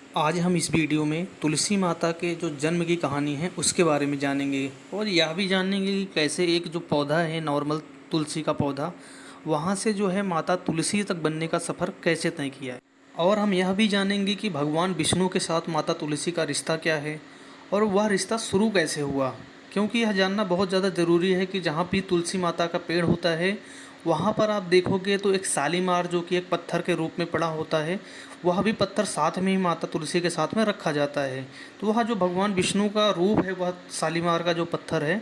आज हम इस वीडियो में तुलसी माता के जो जन्म की कहानी है उसके बारे में जानेंगे और यह भी जानेंगे कि कैसे एक जो पौधा है नॉर्मल तुलसी का पौधा वहाँ से जो है माता तुलसी तक बनने का सफ़र कैसे तय किया है। और हम यह भी जानेंगे कि भगवान विष्णु के साथ माता तुलसी का रिश्ता क्या है और वह रिश्ता शुरू कैसे हुआ, क्योंकि यह जानना बहुत ज़्यादा ज़रूरी है कि जहाँ भी तुलसी माता का पेड़ होता है वहाँ पर आप देखोगे तो एक शालीमार जो कि एक पत्थर के रूप में पड़ा होता है, वह भी पत्थर साथ में ही माता तुलसी के साथ में रखा जाता है। तो वह जो भगवान विष्णु का रूप है वह शालीमार का जो पत्थर है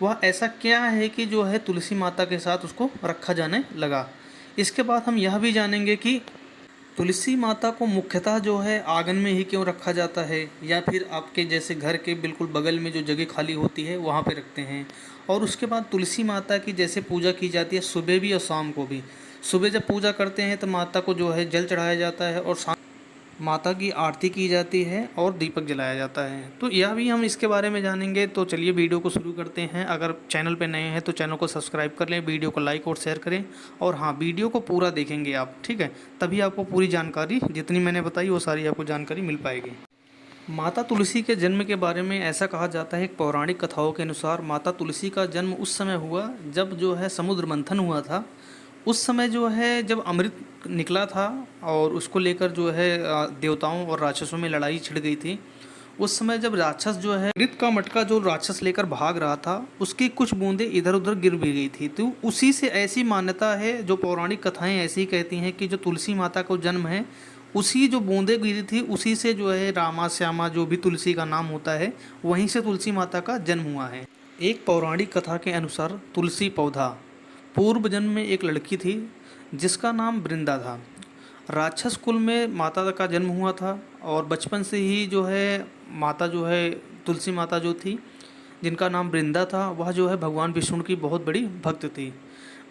वह ऐसा क्या है कि जो है तुलसी माता के साथ उसको रखा जाने लगा। इसके बाद हम यह भी जानेंगे कि तुलसी माता को मुख्यतः जो है आंगन में ही क्यों रखा जाता है या फिर आपके जैसे घर के बिल्कुल बगल में जो जगह खाली होती है वहाँ पे रखते हैं। और उसके बाद तुलसी माता की जैसे पूजा की जाती है सुबह भी और शाम को भी। सुबह जब पूजा करते हैं तो माता को जो है जल चढ़ाया जाता है और शाम माता की आरती की जाती है और दीपक जलाया जाता है। तो यह भी हम इसके बारे में जानेंगे। तो चलिए वीडियो को शुरू करते हैं। अगर चैनल पे नए हैं तो चैनल को सब्सक्राइब कर लें, वीडियो को लाइक और शेयर करें और हाँ, वीडियो को पूरा देखेंगे आप, ठीक है, तभी आपको पूरी जानकारी जितनी मैंने बताई वो सारी आपको जानकारी मिल पाएगी। माता तुलसी के जन्म के बारे में ऐसा कहा जाता है, पौराणिक कथाओं के अनुसार माता तुलसी का जन्म उस समय हुआ जब जो है समुद्र मंथन हुआ था। उस समय जो है जब अमृत निकला था और उसको लेकर जो है देवताओं और राक्षसों में लड़ाई छिड़ गई थी। उस समय जब राक्षस जो है अमृत का मटका जो राक्षस लेकर भाग रहा था उसकी कुछ बूंदें इधर उधर गिर भी गई थी। तो उसी से ऐसी मान्यता है, जो पौराणिक कथाएं ऐसी कहती हैं कि जो तुलसी माता को जन्म है उसी जो बूंदें गिरी थी उसी से जो है रामा श्यामा जो भी तुलसी का नाम होता है वहीं से तुलसी माता का जन्म हुआ है। एक पौराणिक कथा के अनुसार तुलसी पौधा पूर्व जन्म में एक लड़की थी जिसका नाम वृंदा था। राक्षस कुल में माता का जन्म हुआ था और बचपन से ही जो है माता जो है तुलसी माता जो थी जिनका नाम वृंदा था वह जो है भगवान विष्णु की बहुत बड़ी भक्त थी।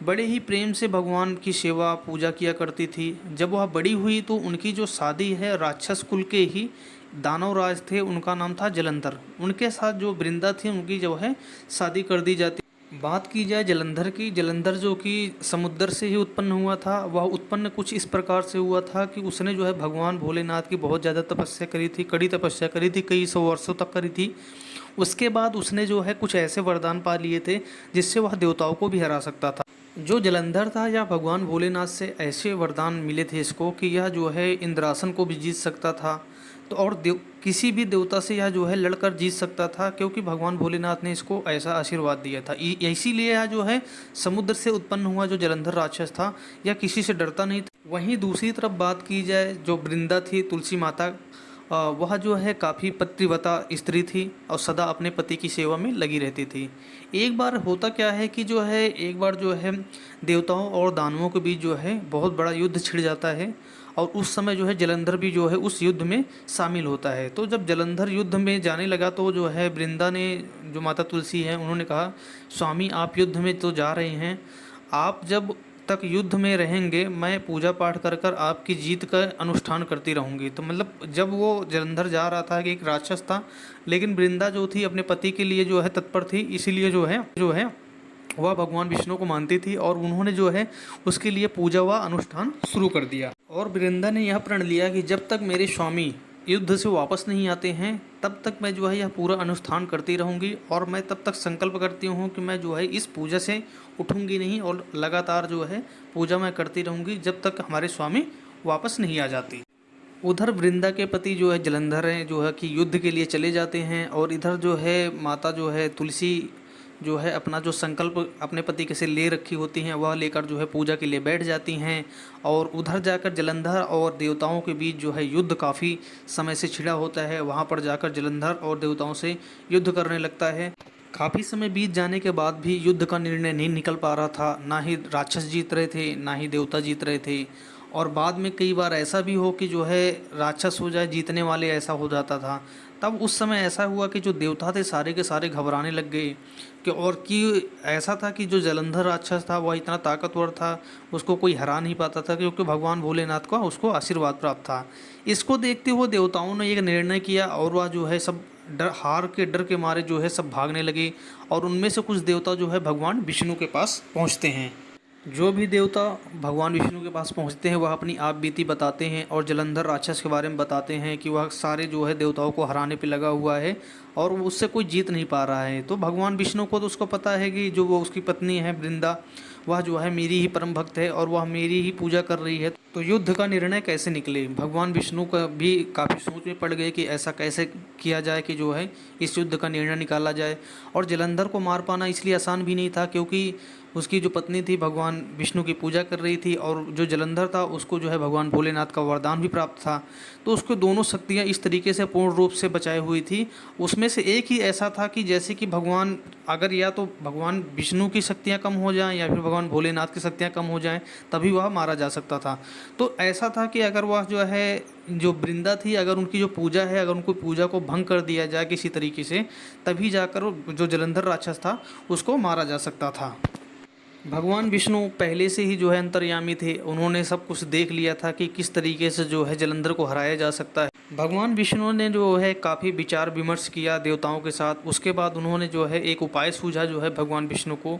बड़े ही प्रेम से भगवान की सेवा पूजा किया करती थी। जब वह बड़ी हुई तो उनकी जो शादी है राक्षस कुल के ही दानव राज थे, उनका नाम था जलंधर, उनके साथ जो वृंदा थी उनकी जो है शादी कर दी जाती। बात की जाए जलंधर की, जलंधर जो कि समुद्र से ही उत्पन्न हुआ था, वह उत्पन्न कुछ इस प्रकार से हुआ था कि उसने जो है भगवान भोलेनाथ की बहुत ज़्यादा तपस्या करी थी, कड़ी तपस्या करी थी, कई सौ वर्षों तक करी थी। उसके बाद उसने जो है कुछ ऐसे वरदान पा लिए थे जिससे वह देवताओं को भी हरा सकता था। जो जलंधर था या भगवान भोलेनाथ से ऐसे वरदान मिले थे इसको कि यह जो है इंद्रासन को भी जीत सकता था। तो और किसी भी देवता से यह जो है लड़कर जीत सकता था, क्योंकि भगवान भोलेनाथ ने इसको ऐसा आशीर्वाद दिया था। इसीलिए यह जो है समुद्र से उत्पन्न हुआ जो जलंधर राक्षस था यह किसी से डरता नहीं था। वहीं दूसरी तरफ बात की जाए जो वृंदा थी तुलसी माता, वह जो है काफ़ी पतिव्रता स्त्री थी और सदा अपने पति की सेवा में लगी रहती थी। एक बार होता क्या है कि जो है एक बार जो है देवताओं और दानवों के बीच जो है बहुत बड़ा युद्ध छिड़ जाता है और उस समय जो है जलंधर भी जो है उस युद्ध में शामिल होता है। तो जब जलंधर युद्ध में जाने लगा तो जो है वृंदा ने, जो माता तुलसी है, उन्होंने कहा स्वामी आप युद्ध में तो जा रहे हैं, आप जब तक युद्ध में रहेंगे मैं पूजा पाठ कर कर आपकी जीत का अनुष्ठान करती रहूँगी। तो मतलब जब वो जलंधर जा रहा था कि एक राक्षस था, लेकिन वृंदा जो थी अपने पति के लिए जो है तत्पर थी, इसीलिए जो है वह भगवान विष्णु को मानती थी और उन्होंने जो है उसके लिए पूजा व अनुष्ठान शुरू कर दिया। और वृंदा ने यह प्रण लिया कि जब तक मेरे स्वामी युद्ध से वापस नहीं आते हैं तब तक मैं जो है यह पूरा अनुष्ठान करती रहूँगी और मैं तब तक संकल्प करती हूँ कि मैं जो है इस पूजा से उठूँगी नहीं और लगातार जो है पूजा मैं करती रहूँगी जब तक हमारे स्वामी वापस नहीं आ जाती। उधर वृंदा के पति जो है जलंधर हैं जो है कि युद्ध के लिए चले जाते हैं और इधर जो है माता जो है तुलसी जो है अपना जो संकल्प अपने पति के से ले रखी होती हैं वह लेकर जो है पूजा के लिए बैठ जाती हैं। और उधर जाकर जलंधर और देवताओं के बीच जो है युद्ध काफ़ी समय से छिड़ा होता है। वहाँ पर जाकर जलंधर और देवताओं से युद्ध करने लगता है। काफ़ी समय बीत जाने के बाद भी युद्ध का निर्णय नहीं निकल पा रहा था, ना ही राक्षस जीत रहे थे ना ही देवता जीत रहे थे। और बाद में कई बार ऐसा भी हो कि जो है राक्षस हो जाए जीतने वाले, ऐसा हो जाता था। तब उस समय ऐसा हुआ कि जो देवता थे सारे के सारे घबराने लग गए कि ऐसा था कि जो जलंधर राक्षस था वह इतना ताकतवर था, उसको कोई हरा नहीं पाता था, क्योंकि भगवान भोलेनाथ का उसको आशीर्वाद प्राप्त था। इसको देखते हुए देवताओं ने एक निर्णय किया और वह जो है सब डर के मारे जो है सब भागने लगे और उनमें से कुछ देवता जो है भगवान विष्णु के पास पहुँचते हैं। जो भी देवता भगवान विष्णु के पास पहुंचते हैं वह अपनी आप बीती बताते हैं और जलंधर राक्षस के बारे में बताते हैं कि वह सारे जो है देवताओं को हराने पे लगा हुआ है और वो उससे कोई जीत नहीं पा रहा है। तो भगवान विष्णु को तो उसको पता है कि जो वो उसकी पत्नी है वृंदा, वह जो है मेरी ही परम भक्त है और वह मेरी ही पूजा कर रही है। तो युद्ध का निर्णय कैसे निकले, भगवान विष्णु का भी काफ़ी सोच में पड़ गए कि ऐसा कैसे किया जाए कि जो है इस युद्ध का निर्णय निकाला जाए। और जलंधर को मार पाना इसलिए आसान भी नहीं था क्योंकि उसकी जो पत्नी थी भगवान विष्णु की पूजा कर रही थी और जो जलंधर था उसको जो है भगवान भोलेनाथ का वरदान भी प्राप्त था। तो उसको दोनों शक्तियाँ इस तरीके से पूर्ण रूप से बचाई हुई थी। उसमें से एक ही ऐसा था कि जैसे कि भगवान अगर या तो भगवान विष्णु की शक्तियाँ कम हो जाएं या फिर भगवान भोलेनाथ की शक्तियाँ कम हो जाएं तभी वह मारा जा सकता था। तो ऐसा था कि अगर वह जो है जो वृंदा थी, अगर उनकी जो पूजा है, अगर उनको पूजा को भंग कर दिया जाए किसी तरीके से, तभी जाकर जो जलंधर राक्षस था उसको मारा जा सकता था। भगवान विष्णु पहले से ही जो है अंतर्यामी थे, उन्होंने सब कुछ देख लिया था कि किस तरीके से जो है जलंधर को हराया जा सकता है। भगवान विष्णु ने जो है काफ़ी विचार विमर्श किया देवताओं के साथ। उसके बाद उन्होंने जो है एक उपाय सूझा जो है भगवान विष्णु को।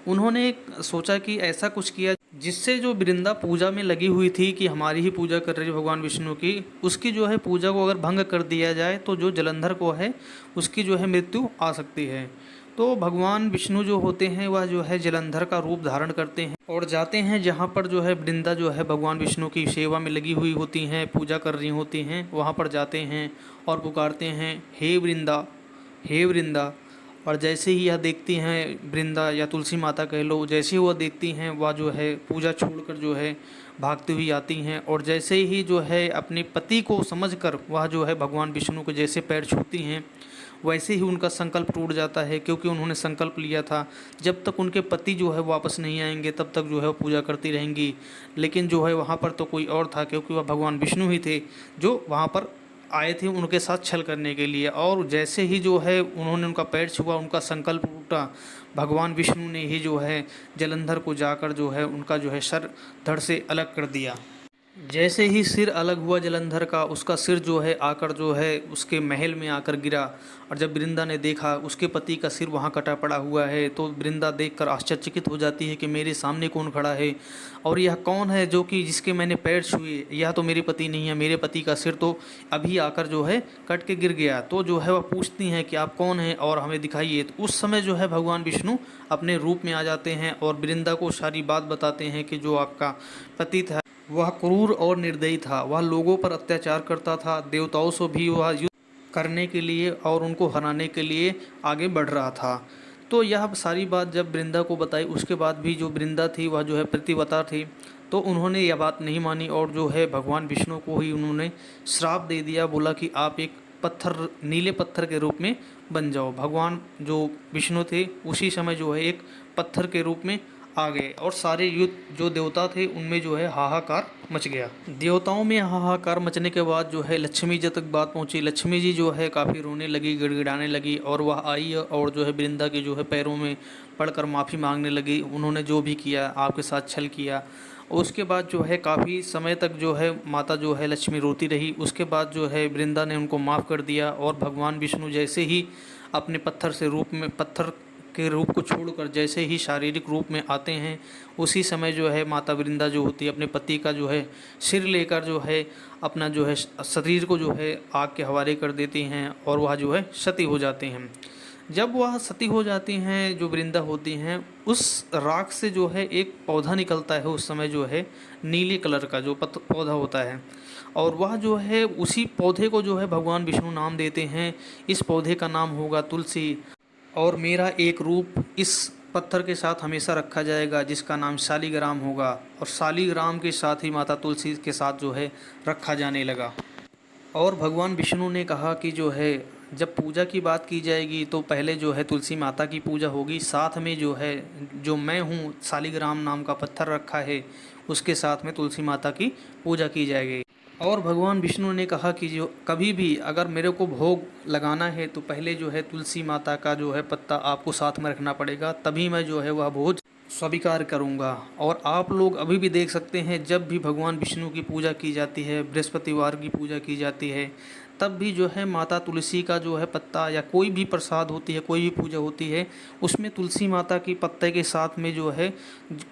उन्होंने सोचा कि ऐसा कुछ किया जिससे जो वृंदा पूजा में लगी हुई थी कि हमारी ही पूजा कर रही है भगवान विष्णु की, उसकी जो है पूजा को अगर भंग कर दिया जाए तो जो जलंधर को है उसकी जो है मृत्यु आ सकती है। तो भगवान विष्णु जो होते हैं वह जो है जलंधर का रूप धारण करते हैं और जाते हैं जहाँ पर जो है वृंदा जो है भगवान विष्णु की सेवा में लगी हुई होती हैं, पूजा कर रही होती हैं, वहाँ पर जाते हैं और पुकारते हैं, हे वृंदा, हे वृंदा। और जैसे ही यह देखती हैं वृंदा या तुलसी माता कह लो, जैसे ही वह देखती हैं वह जो है पूजा छोड़कर जो है भागती हुई आती हैं और जैसे ही जो है अपने पति को समझकर वह जो है भगवान विष्णु के जैसे पैर छूती हैं, वैसे ही उनका संकल्प टूट जाता है क्योंकि उन्होंने संकल्प लिया था जब तक उनके पति जो है वापस नहीं आएंगे तब तक जो है वो पूजा करती रहेंगी। लेकिन जो है वहाँ पर तो कोई और था क्योंकि वह भगवान विष्णु ही थे जो वहाँ पर आए थे उनके साथ छल करने के लिए। और जैसे ही जो है उन्होंने उनका पैर छुआ, उनका संकल्प टूटा, भगवान विष्णु ने ही जो है जलंधर को जाकर जो है उनका जो है सर धड़ से अलग कर दिया। जैसे ही सिर अलग हुआ जलंधर का, उसका सिर जो है आकर जो है उसके महल में आकर गिरा। और जब वृंदा ने देखा उसके पति का सिर वहाँ कटा पड़ा हुआ है तो वृंदा देखकर आश्चर्यचकित हो जाती है कि मेरे सामने कौन खड़ा है और यह कौन है जो कि जिसके मैंने पैर छुए, यह तो मेरे पति नहीं है, मेरे पति का सिर तो अभी आकर जो है कट के गिर गया। तो जो है वह पूछती हैं कि आप कौन हैं और हमें दिखाइए। तो उस समय जो है भगवान विष्णु अपने रूप में आ जाते हैं और वृंदा को सारी बात बताते हैं कि जो आपका पति था वह क्रूर और निर्दयी था, वह लोगों पर अत्याचार करता था, देवताओं से भी वह युद्ध करने के लिए और उनको हराने के लिए आगे बढ़ रहा था। तो यह सारी बात जब वृंदा को बताई उसके बाद भी जो वृंदा थी वह जो है प्रतिव्रता थी, तो उन्होंने यह बात नहीं मानी और जो है भगवान विष्णु को ही उन्होंने श्राप दे दिया। बोला कि आप एक पत्थर, नीले पत्थर के रूप में बन जाओ। भगवान जो विष्णु थे उसी समय जो है एक पत्थर के रूप में आ गए और सारे युद्ध जो देवता थे उनमें जो है हाहाकार मच गया। देवताओं में हाहाकार मचने के बाद जो है लक्ष्मी जी तक बात पहुंची। लक्ष्मी जी जो है काफ़ी रोने लगी, गिड़गिड़ाने लगी और वह आई और जो है वृंदा के जो है पैरों में पड़कर माफ़ी मांगने लगी। उन्होंने जो भी किया आपके साथ छल किया। उसके बाद जो है काफ़ी समय तक जो है माता जो है लक्ष्मी रोती रही। उसके बाद जो है वृंदा ने उनको माफ़ कर दिया और भगवान विष्णु जैसे ही अपने पत्थर के रूप को छोड़कर जैसे ही शारीरिक रूप में आते हैं, उसी समय जो है माता वृंदा जो होती है अपने पति का जो है सिर लेकर जो है अपना जो है शरीर को जो है आग के हवाले कर देती हैं और वह जो है सती हो जाते हैं। जब वह सती हो जाती हैं जो वृंदा होती हैं, उस राख से जो है एक पौधा निकलता है उस समय जो है नीले कलर का जो पौधा होता है और वह जो है उसी पौधे को जो है भगवान विष्णु नाम देते हैं। इस पौधे का नाम होगा तुलसी और मेरा एक रूप इस पत्थर के साथ हमेशा रखा जाएगा जिसका नाम शालिग्राम होगा और शालिग्राम के साथ ही माता तुलसी के साथ जो है रखा जाने लगा। और भगवान विष्णु ने कहा कि जो है जब पूजा की बात की जाएगी तो पहले जो है तुलसी माता की पूजा होगी, साथ में जो है जो मैं हूँ शालिग्राम नाम का पत्थर रखा है उसके साथ में तुलसी माता की पूजा की जाएगी। और भगवान विष्णु ने कहा कि जो कभी भी अगर मेरे को भोग लगाना है तो पहले जो है तुलसी माता का जो है पत्ता आपको साथ में रखना पड़ेगा, तभी मैं जो है वह भोज स्वीकार करूँगा। और आप लोग अभी भी देख सकते हैं, जब भी भगवान विष्णु की पूजा की जाती है, बृहस्पतिवार की पूजा की जाती है, तब भी जो है माता तुलसी का जो है पत्ता, या कोई भी प्रसाद होती है, कोई भी पूजा होती है, उसमें तुलसी माता की पत्ते के साथ में जो है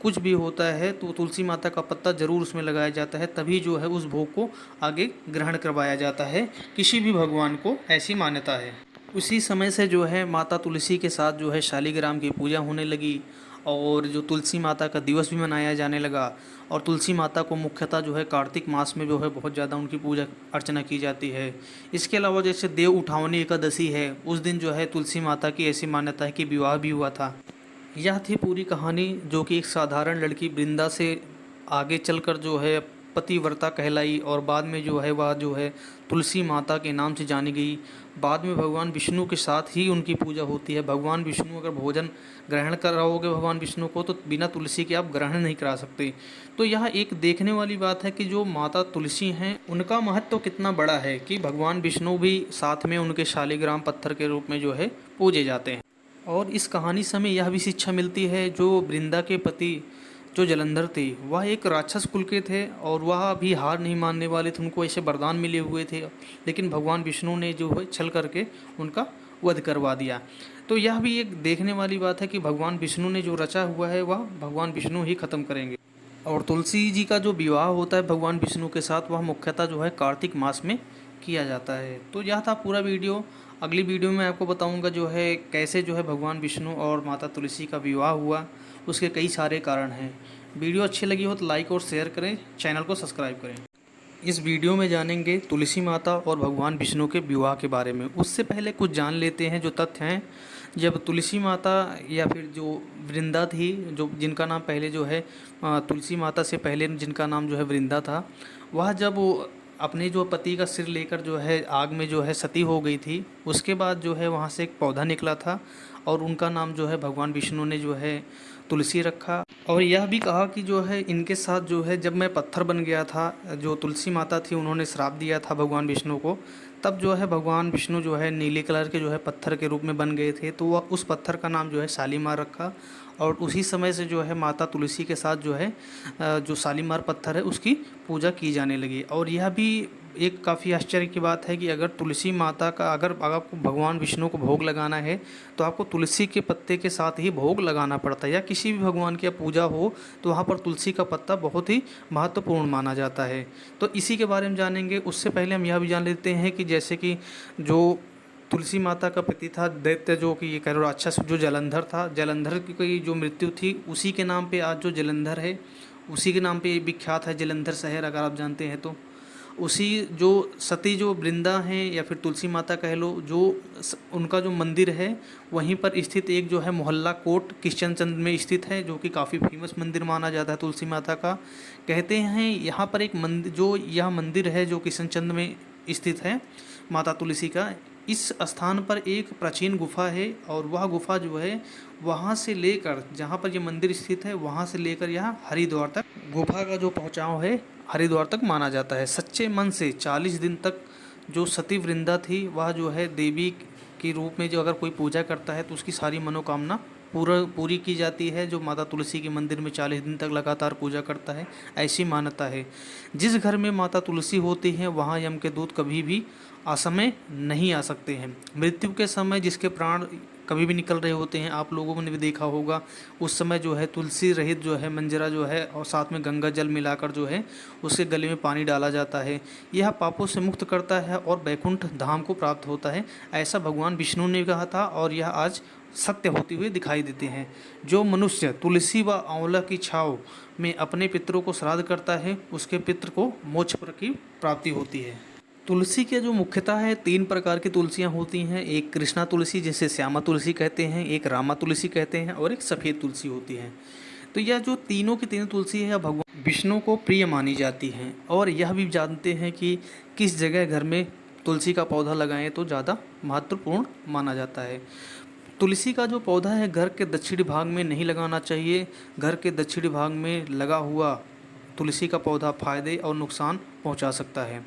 कुछ भी होता है तो तुलसी माता का पत्ता ज़रूर उसमें लगाया जाता है, तभी जो है उस भोग को आगे ग्रहण करवाया जाता है किसी भी भगवान को, ऐसी मान्यता है। उसी समय से जो है माता तुलसी के साथ जो है शालिग्राम की पूजा होने लगी, और जो तुलसी माता का दिवस भी मनाया जाने लगा। और तुलसी माता को मुख्यतः जो है कार्तिक मास में जो है बहुत ज़्यादा उनकी पूजा अर्चना की जाती है। इसके अलावा जैसे देव उठावनी एकादशी है, उस दिन जो है तुलसी माता की ऐसी मान्यता है कि विवाह भी हुआ था। यह थी पूरी कहानी, जो कि एक साधारण लड़की वृंदा से आगे चलकर जो है पतिव्रता कहलाई, और बाद में जो है वह जो है तुलसी माता के नाम से जानी गई। बाद में भगवान विष्णु के साथ ही उनकी पूजा होती है। भगवान विष्णु अगर भोजन ग्रहण कराओगे भगवान विष्णु को, तो बिना तुलसी के आप ग्रहण नहीं करा सकते। तो यह एक देखने वाली बात है कि जो माता तुलसी हैं उनका महत्व कितना बड़ा है, कि भगवान विष्णु भी साथ में उनके शालिग्राम पत्थर के रूप में जो है पूजे जाते हैं। और इस कहानी से हमें यह भी शिक्षा मिलती है, जो वृंदा के पति जो जलंधर थे, वह एक राक्षस कुल के थे, और वह भी हार नहीं मानने वाले थे। उनको ऐसे वरदान मिले हुए थे, लेकिन भगवान विष्णु ने जो है छल करके उनका वध करवा दिया। तो यह भी एक देखने वाली बात है कि भगवान विष्णु ने जो रचा हुआ है वह भगवान विष्णु ही ख़त्म करेंगे। और तुलसी जी का जो विवाह होता है भगवान विष्णु के साथ, वह मुख्यतः जो है कार्तिक मास में किया जाता है। तो यह था पूरा वीडियो। अगली वीडियो में आपको बताऊंगा जो है कैसे जो है भगवान विष्णु और माता तुलसी का विवाह हुआ, उसके कई सारे कारण हैं। वीडियो अच्छी लगी हो तो लाइक और शेयर करें, चैनल को सब्सक्राइब करें। इस वीडियो में जानेंगे तुलसी माता और भगवान विष्णु के विवाह के बारे में। उससे पहले कुछ जान लेते हैं जो तथ्य हैं। जब तुलसी माता या फिर जो वृंदा थी, जो जिनका नाम पहले जो है तुलसी माता से पहले जिनका नाम जो है वृंदा था, वह जब वो अपने जो पति का सिर लेकर जो है आग में जो है सती हो गई थी, उसके बाद जो है वहाँ से एक पौधा निकला था, और उनका नाम जो है भगवान विष्णु ने जो है तुलसी रखा। और यह भी कहा कि जो है इनके साथ जो है जब मैं पत्थर बन गया था, जो तुलसी माता थी उन्होंने श्राप दिया था भगवान विष्णु को, तब जो है भगवान विष्णु जो है नीले कलर के जो है पत्थर के रूप में बन गए थे, तो वह उस पत्थर का नाम जो है शालीमार रखा। और उसी समय से जो है माता तुलसी के साथ जो है जो शालीमार पत्थर है उसकी पूजा की जाने लगी। और यह भी एक काफ़ी आश्चर्य की बात है कि अगर तुलसी माता का अगर आपको भगवान विष्णु को भोग लगाना है, तो आपको तुलसी के पत्ते के साथ ही भोग लगाना पड़ता है। या किसी भी भगवान की पूजा हो तो वहाँ पर तुलसी का पत्ता बहुत ही महत्वपूर्ण माना जाता है। तो इसी के बारे में जानेंगे। उससे पहले हम यह भी जान लेते हैं कि जैसे कि जो तुलसी माता का पति था दैत्य, जो कि ये कह लो राक्षस जो जलंधर था, जलंधर की जो मृत्यु थी उसी के नाम पे आज जो जलंधर है, उसी के नाम पे विख्यात है जलंधर शहर, अगर आप जानते हैं तो। उसी जो सती जो वृंदा हैं या फिर तुलसी माता कह लो, जो उनका जो मंदिर है वहीं पर स्थित एक जो है मोहल्ला कोट किशनचंद में स्थित है, जो कि काफ़ी फेमस मंदिर माना जाता है तुलसी माता का। कहते हैं यहाँ पर एक मंदिर, जो यह मंदिर है जो किशनचंद में स्थित है माता तुलसी का, इस स्थान पर एक प्राचीन गुफा है। और वह गुफा जो है वहाँ से लेकर जहाँ पर ये मंदिर स्थित है, वहाँ से लेकर यहाँ हरिद्वार तक गुफा का जो पहुँचाव है हरिद्वार तक माना जाता है। सच्चे मन से 40 दिन तक जो सती वृंदा थी, वह जो है देवी के रूप में जो अगर कोई पूजा करता है तो उसकी सारी मनोकामना पूरी की जाती है। जो माता तुलसी के मंदिर में 40 दिन तक लगातार पूजा करता है, ऐसी मान्यता है। जिस घर में माता तुलसी होती है वहाँ यम के दूत कभी भी असमय नहीं आ सकते हैं। मृत्यु के समय जिसके प्राण कभी भी निकल रहे होते हैं, आप लोगों ने भी देखा होगा, उस समय जो है तुलसी रहित जो है मंजरा जो है और साथ में गंगा जल मिलाकर जो है उसके गले में पानी डाला जाता है। यह पापों से मुक्त करता है और बैकुंठ धाम को प्राप्त होता है, ऐसा भगवान विष्णु ने कहा था। और यह आज सत्य होते हुए दिखाई देते हैं। जो मनुष्य तुलसी व आंवला की छाँव में अपने पितरों को श्राद्ध करता है, उसके पितृ को मोक्ष की प्राप्ति होती है। तुलसी के जो मुख्यतः है 3 प्रकार की तुलसियाँ होती हैं। एक कृष्णा तुलसी जिसे श्यामा तुलसी कहते हैं, एक रामा तुलसी कहते हैं, और एक सफ़ेद तुलसी होती है। तो यह जो तीनों की तीनों तुलसी है भगवान विष्णु को प्रिय मानी जाती हैं। और यह भी जानते हैं कि किस जगह घर में तुलसी का पौधा लगाएं तो ज़्यादा महत्वपूर्ण माना जाता है। तुलसी का जो पौधा है घर के दक्षिणी भाग में नहीं लगाना चाहिए। घर के दक्षिणी भाग में लगा हुआ तुलसी का पौधा फायदे और नुकसान पहुंचा सकता है।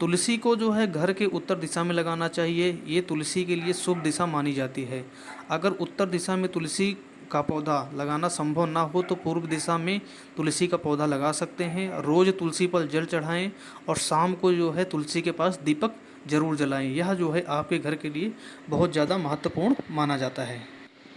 तुलसी को जो है घर के उत्तर दिशा में लगाना चाहिए। ये तुलसी के लिए शुभ दिशा मानी जाती है। अगर उत्तर दिशा में तुलसी का पौधा लगाना संभव ना हो तो पूर्व दिशा में तुलसी का पौधा लगा सकते हैं। रोज़ तुलसी पर जल चढ़ाएं और शाम को जो है तुलसी के पास दीपक जरूर जलाएं। यह जो है आपके घर के लिए बहुत ज़्यादा महत्वपूर्ण माना जाता है।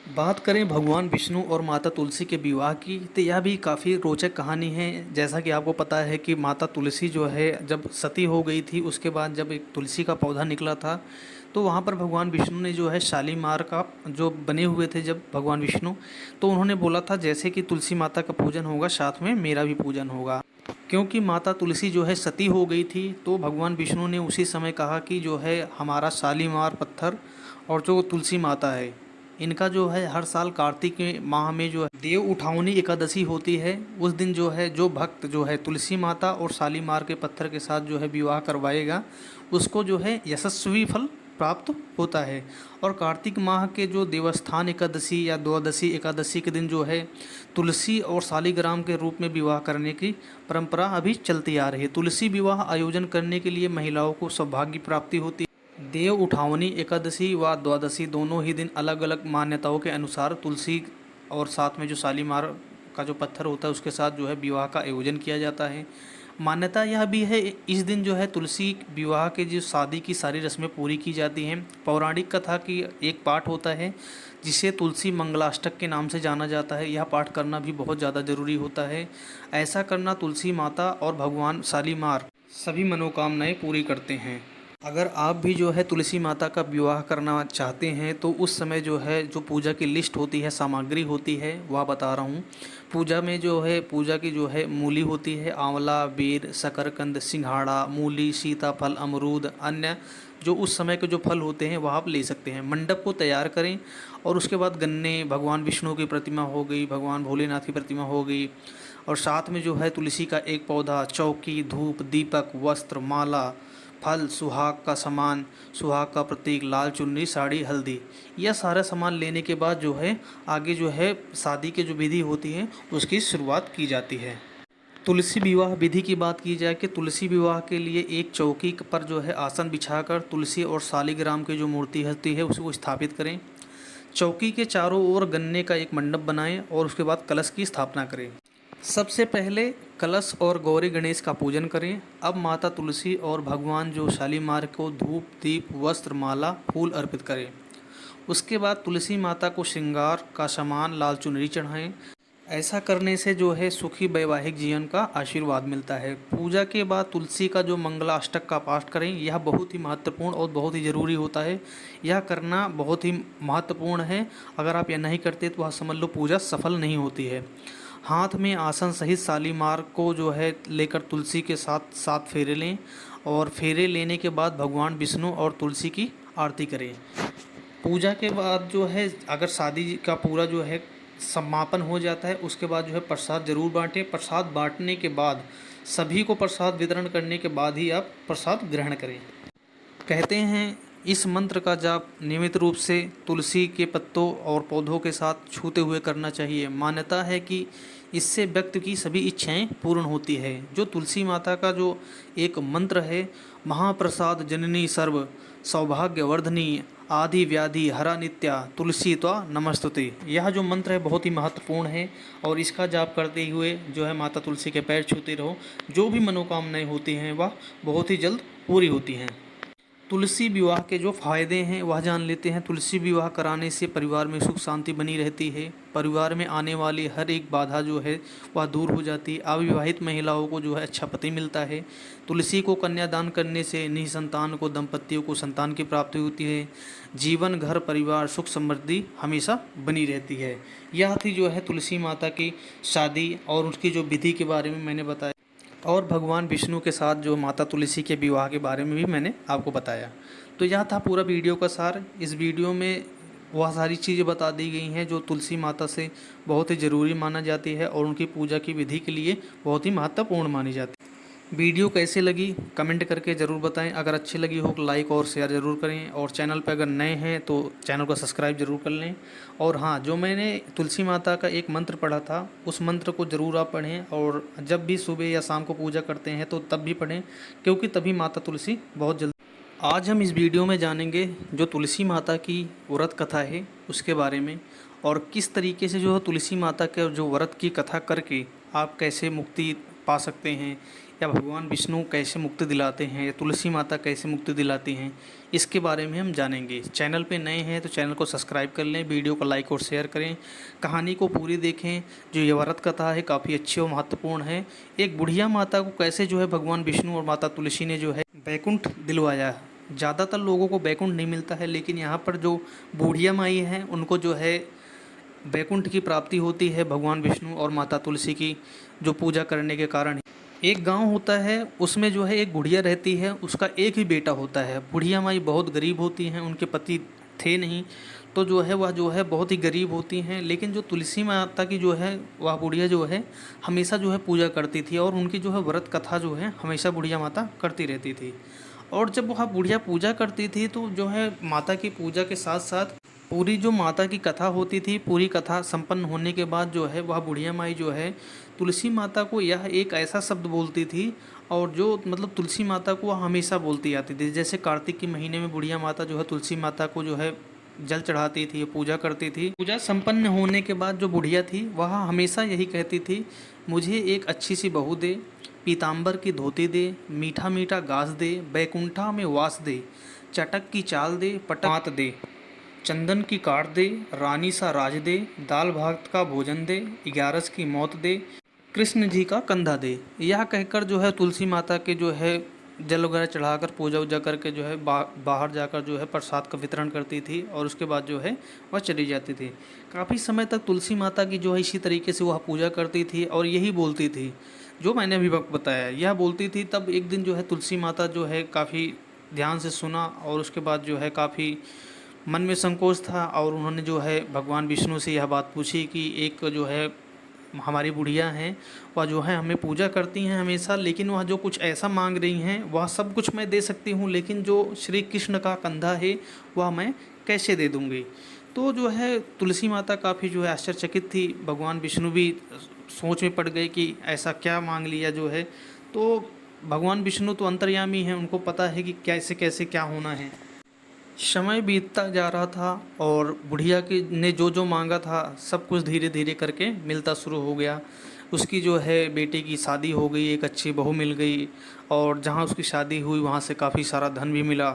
बात करें भगवान विष्णु और माता तुलसी के विवाह की, तो यह भी काफ़ी रोचक कहानी है। जैसा कि आपको पता है कि माता तुलसी जो है जब सती हो गई थी, उसके बाद जब एक तुलसी का पौधा निकला था, तो वहाँ पर भगवान विष्णु ने जो है शालीमार का जो बने हुए थे जब भगवान विष्णु, तो उन्होंने बोला था जैसे कि तुलसी माता का पूजन होगा साथ में मेरा भी पूजन होगा। क्योंकि माता तुलसी जो है सती हो गई थी, तो भगवान विष्णु ने उसी समय कहा कि जो है हमारा शालीमार पत्थर और जो तुलसी माता है, इनका जो है हर साल कार्तिक के माह में जो है देव उठावनी एकादशी होती है। उस दिन जो है जो भक्त जो है तुलसी माता और शालीमार के पत्थर के साथ जो है विवाह करवाएगा, उसको जो है यशस्वी फल प्राप्त होता है। और कार्तिक माह के जो देवस्थान एकादशी या द्वादशी एकादशी के दिन जो है तुलसी और शालीग्राम के रूप में विवाह करने की परंपरा अभी चलती आ रही है। तुलसी विवाह आयोजन करने के लिए महिलाओं को सौभाग्य प्राप्ति होती है। देव उठावनी एकादशी व द्वादशी दोनों ही दिन अलग अलग मान्यताओं के अनुसार तुलसी और साथ में जो शालीमार का जो पत्थर होता है उसके साथ जो है विवाह का आयोजन किया जाता है। मान्यता यह भी है इस दिन जो है तुलसी विवाह के जो शादी की सारी रस्में पूरी की जाती हैं। पौराणिक कथा की एक पाठ होता है जिसे तुलसी मंगलाष्टक के नाम से जाना जाता है। यह पाठ करना भी बहुत ज़्यादा ज़रूरी होता है। ऐसा करना तुलसी माता और भगवान शालीमार सभी मनोकामनाएं पूरी करते हैं। अगर आप भी जो है तुलसी माता का विवाह करना चाहते हैं तो उस समय जो है जो पूजा की लिस्ट होती है, सामग्री होती है, वह बता रहा हूँ। पूजा में जो है पूजा की जो है मूली होती है, आंवला, बेर, शकरकंद, सिंघाड़ा, मूली, सीताफल, अमरूद, अन्य जो उस समय के जो फल होते हैं वह आप ले सकते हैं। मंडप को तैयार करें और उसके बाद गन्ने, भगवान विष्णु की प्रतिमा हो गई, भगवान भोलेनाथ की प्रतिमा हो गई, और साथ में जो है तुलसी का एक पौधा, चौकी, धूप, दीपक, वस्त्र, माला, फल, सुहाग का सामान, सुहाग का प्रतीक, लाल चुन्नी, साड़ी, हल्दी, यह सारा सामान लेने के बाद जो है आगे जो है शादी की जो विधि होती है उसकी शुरुआत की जाती है। तुलसी विवाह विधि की बात की जाए कि तुलसी विवाह के लिए एक चौकी पर जो है आसन बिछाकर तुलसी और शालीग्राम की जो मूर्ति होती है उसको स्थापित करें। चौकी के चारों ओर गन्ने का एक मंडप बनाएं और उसके बाद कलश की स्थापना करें। सबसे पहले कलश और गौरी गणेश का पूजन करें। अब माता तुलसी और भगवान जो शालीमार को धूप, दीप, वस्त्र, माला, फूल अर्पित करें। उसके बाद तुलसी माता को श्रृंगार का सामान, लाल चुनरी चढ़ाएं। ऐसा करने से जो है सुखी वैवाहिक जीवन का आशीर्वाद मिलता है। पूजा के बाद तुलसी का जो मंगलाष्टक का पाठ करें, यह बहुत ही महत्वपूर्ण और बहुत ही ज़रूरी होता है। यह करना बहुत ही महत्वपूर्ण है। अगर आप यह नहीं करते तो वह समझ लो पूजा सफल नहीं होती है। हाथ में आसन सहित शालीमार को जो है लेकर तुलसी के साथ 7 फेरे लें और फेरे लेने के बाद भगवान विष्णु और तुलसी की आरती करें। पूजा के बाद जो है अगर शादी का पूरा जो है समापन हो जाता है, उसके बाद जो है प्रसाद जरूर बांटें। प्रसाद बांटने के बाद सभी को प्रसाद वितरण करने के बाद ही आप प्रसाद ग्रहण करें। कहते हैं इस मंत्र का जाप नियमित रूप से तुलसी के पत्तों और पौधों के साथ छूते हुए करना चाहिए। मान्यता है कि इससे व्यक्ति की सभी इच्छाएं पूर्ण होती है। जो तुलसी माता का जो एक मंत्र है, महाप्रसाद जननी सर्व सौभाग्यवर्धनी आदि व्याधि हरा नित्या तुलसी त्वा नमस्तुते, यह जो मंत्र है बहुत ही महत्वपूर्ण है और इसका जाप करते हुए जो है माता तुलसी के पैर छूते रहो। जो भी मनोकामनाएं होती हैं वह बहुत ही जल्द पूरी होती हैं। तुलसी विवाह के जो फ़ायदे हैं वह जान लेते हैं। तुलसी विवाह कराने से परिवार में सुख शांति बनी रहती है। परिवार में आने वाली हर एक बाधा जो है वह दूर हो जाती है। अविवाहित महिलाओं को जो है अच्छा पति मिलता है। तुलसी को कन्यादान करने से निसंतान को दंपतियों को संतान की प्राप्ति होती है। जीवन, घर, परिवार, सुख समृद्धि हमेशा बनी रहती है। यह थी जो है तुलसी माता की शादी और उसकी जो विधि के बारे में मैंने बताया, और भगवान विष्णु के साथ जो माता तुलसी के विवाह के बारे में भी मैंने आपको बताया। तो यह था पूरा वीडियो का सार। इस वीडियो में वह सारी चीज़ें बता दी गई हैं जो तुलसी माता से बहुत ही ज़रूरी माना जाती है और उनकी पूजा की विधि के लिए बहुत ही महत्वपूर्ण मानी जाती है। वीडियो कैसे लगी कमेंट करके ज़रूर बताएं। अगर अच्छी लगी हो तो लाइक और शेयर ज़रूर करें, और चैनल पर अगर नए हैं तो चैनल को सब्सक्राइब ज़रूर कर लें। और हाँ, जो मैंने तुलसी माता का एक मंत्र पढ़ा था उस मंत्र को ज़रूर आप पढ़ें, और जब भी सुबह या शाम को पूजा करते हैं तो तब भी पढ़ें, क्योंकि तभी माता तुलसी बहुत जल्दी। आज हम इस वीडियो में जानेंगे जो तुलसी माता की व्रत कथा है उसके बारे में। और किस तरीके से जो है तुलसी माता के जो व्रत की कथा करके आप कैसे मुक्ति पा सकते हैं, या भगवान विष्णु कैसे मुक्ति दिलाते हैं, या तुलसी माता कैसे मुक्ति दिलाती हैं, इसके बारे में हम जानेंगे। चैनल पे नए हैं तो चैनल को सब्सक्राइब कर लें, वीडियो को लाइक और शेयर करें, कहानी को पूरी देखें। जो ये व्रत कथा है काफ़ी अच्छी और महत्वपूर्ण है। एक बुढ़िया माता को कैसे जो है भगवान विष्णु और माता तुलसी ने जो है बैकुंठ दिलवाया। ज़्यादातर लोगों को बैकुंठ नहीं मिलता है, लेकिन यहाँ पर जो बुढ़िया माई हैं उनको जो है बैकुंठ की प्राप्ति होती है भगवान विष्णु और माता तुलसी की जो पूजा करने के कारण। एक गांव होता है, उसमें जो है एक बुढ़िया रहती है, उसका एक ही बेटा होता है। बुढ़िया माई बहुत गरीब होती हैं, उनके पति थे नहीं, तो जो है वह जो है बहुत ही गरीब होती हैं। लेकिन जो तुलसी माता की जो है वह बुढ़िया जो है हमेशा जो है पूजा करती थी, और उनकी जो है व्रत कथा जो है हमेशा बुढ़िया माता करती रहती थी। और जब वह बुढ़िया पूजा करती थी तो जो है माता की पूजा के साथ साथ पूरी जो माता की कथा होती थी, पूरी कथा संपन्न होने के बाद जो है वह बुढ़िया माई जो है तुलसी माता को यह एक ऐसा शब्द बोलती थी, और जो मतलब तुलसी माता को वह हमेशा बोलती आती थी। जैसे कार्तिक के महीने में बुढ़िया माता जो है तुलसी माता को जो है जल चढ़ाती थी, पूजा करती थी। पूजा संपन्न होने के बाद जो बुढ़िया थी वह हमेशा यही कहती थी, मुझे एक अच्छी सी बहू दे, पीताम्बर की धोती दे, मीठा मीठा घास दे, बैकुंठा में वास दे, चटक की चाल दे, पटात दे, चंदन की काट दे, रानी सा राज दे, दाल भात का भोजन दे, 11 की मौत दे, कृष्ण जी का कंधा दे। यह कहकर जो है तुलसी माता के जो है जल वगैरह चढ़ाकर पूजा वूजा करके जो है बाहर जाकर जो है प्रसाद का वितरण करती थी, और उसके बाद जो है वह चली जाती थी। काफ़ी समय तक तुलसी माता की जो है इसी तरीके से वह पूजा करती थी और यही बोलती थी जो मैंने अभी बताया, यह बोलती थी। तब एक दिन जो है तुलसी माता जो है काफ़ी ध्यान से सुना, और उसके बाद जो है काफ़ी मन में संकोच था, और उन्होंने जो है भगवान विष्णु से यह बात पूछी कि एक जो है हमारी बुढ़िया हैं, वह जो है हमें पूजा करती हैं हमेशा, लेकिन वह जो कुछ ऐसा मांग रही हैं वह सब कुछ मैं दे सकती हूँ, लेकिन जो श्री कृष्ण का कंधा है वह मैं कैसे दे दूँगी। तो जो है तुलसी माता काफ़ी जो है आश्चर्यचकित थी। भगवान विष्णु भी सोच में पड़ गए कि ऐसा क्या मांग लिया जो है। तो भगवान विष्णु तो अंतर्यामी हैं, उनको पता है कि कैसे कैसे क्या होना है। समय बीतता जा रहा था, और बुढ़िया की ने जो जो मांगा था सब कुछ धीरे धीरे करके मिलता शुरू हो गया। उसकी जो है बेटे की शादी हो गई, एक अच्छी बहू मिल गई, और जहाँ उसकी शादी हुई वहाँ से काफ़ी सारा धन भी मिला।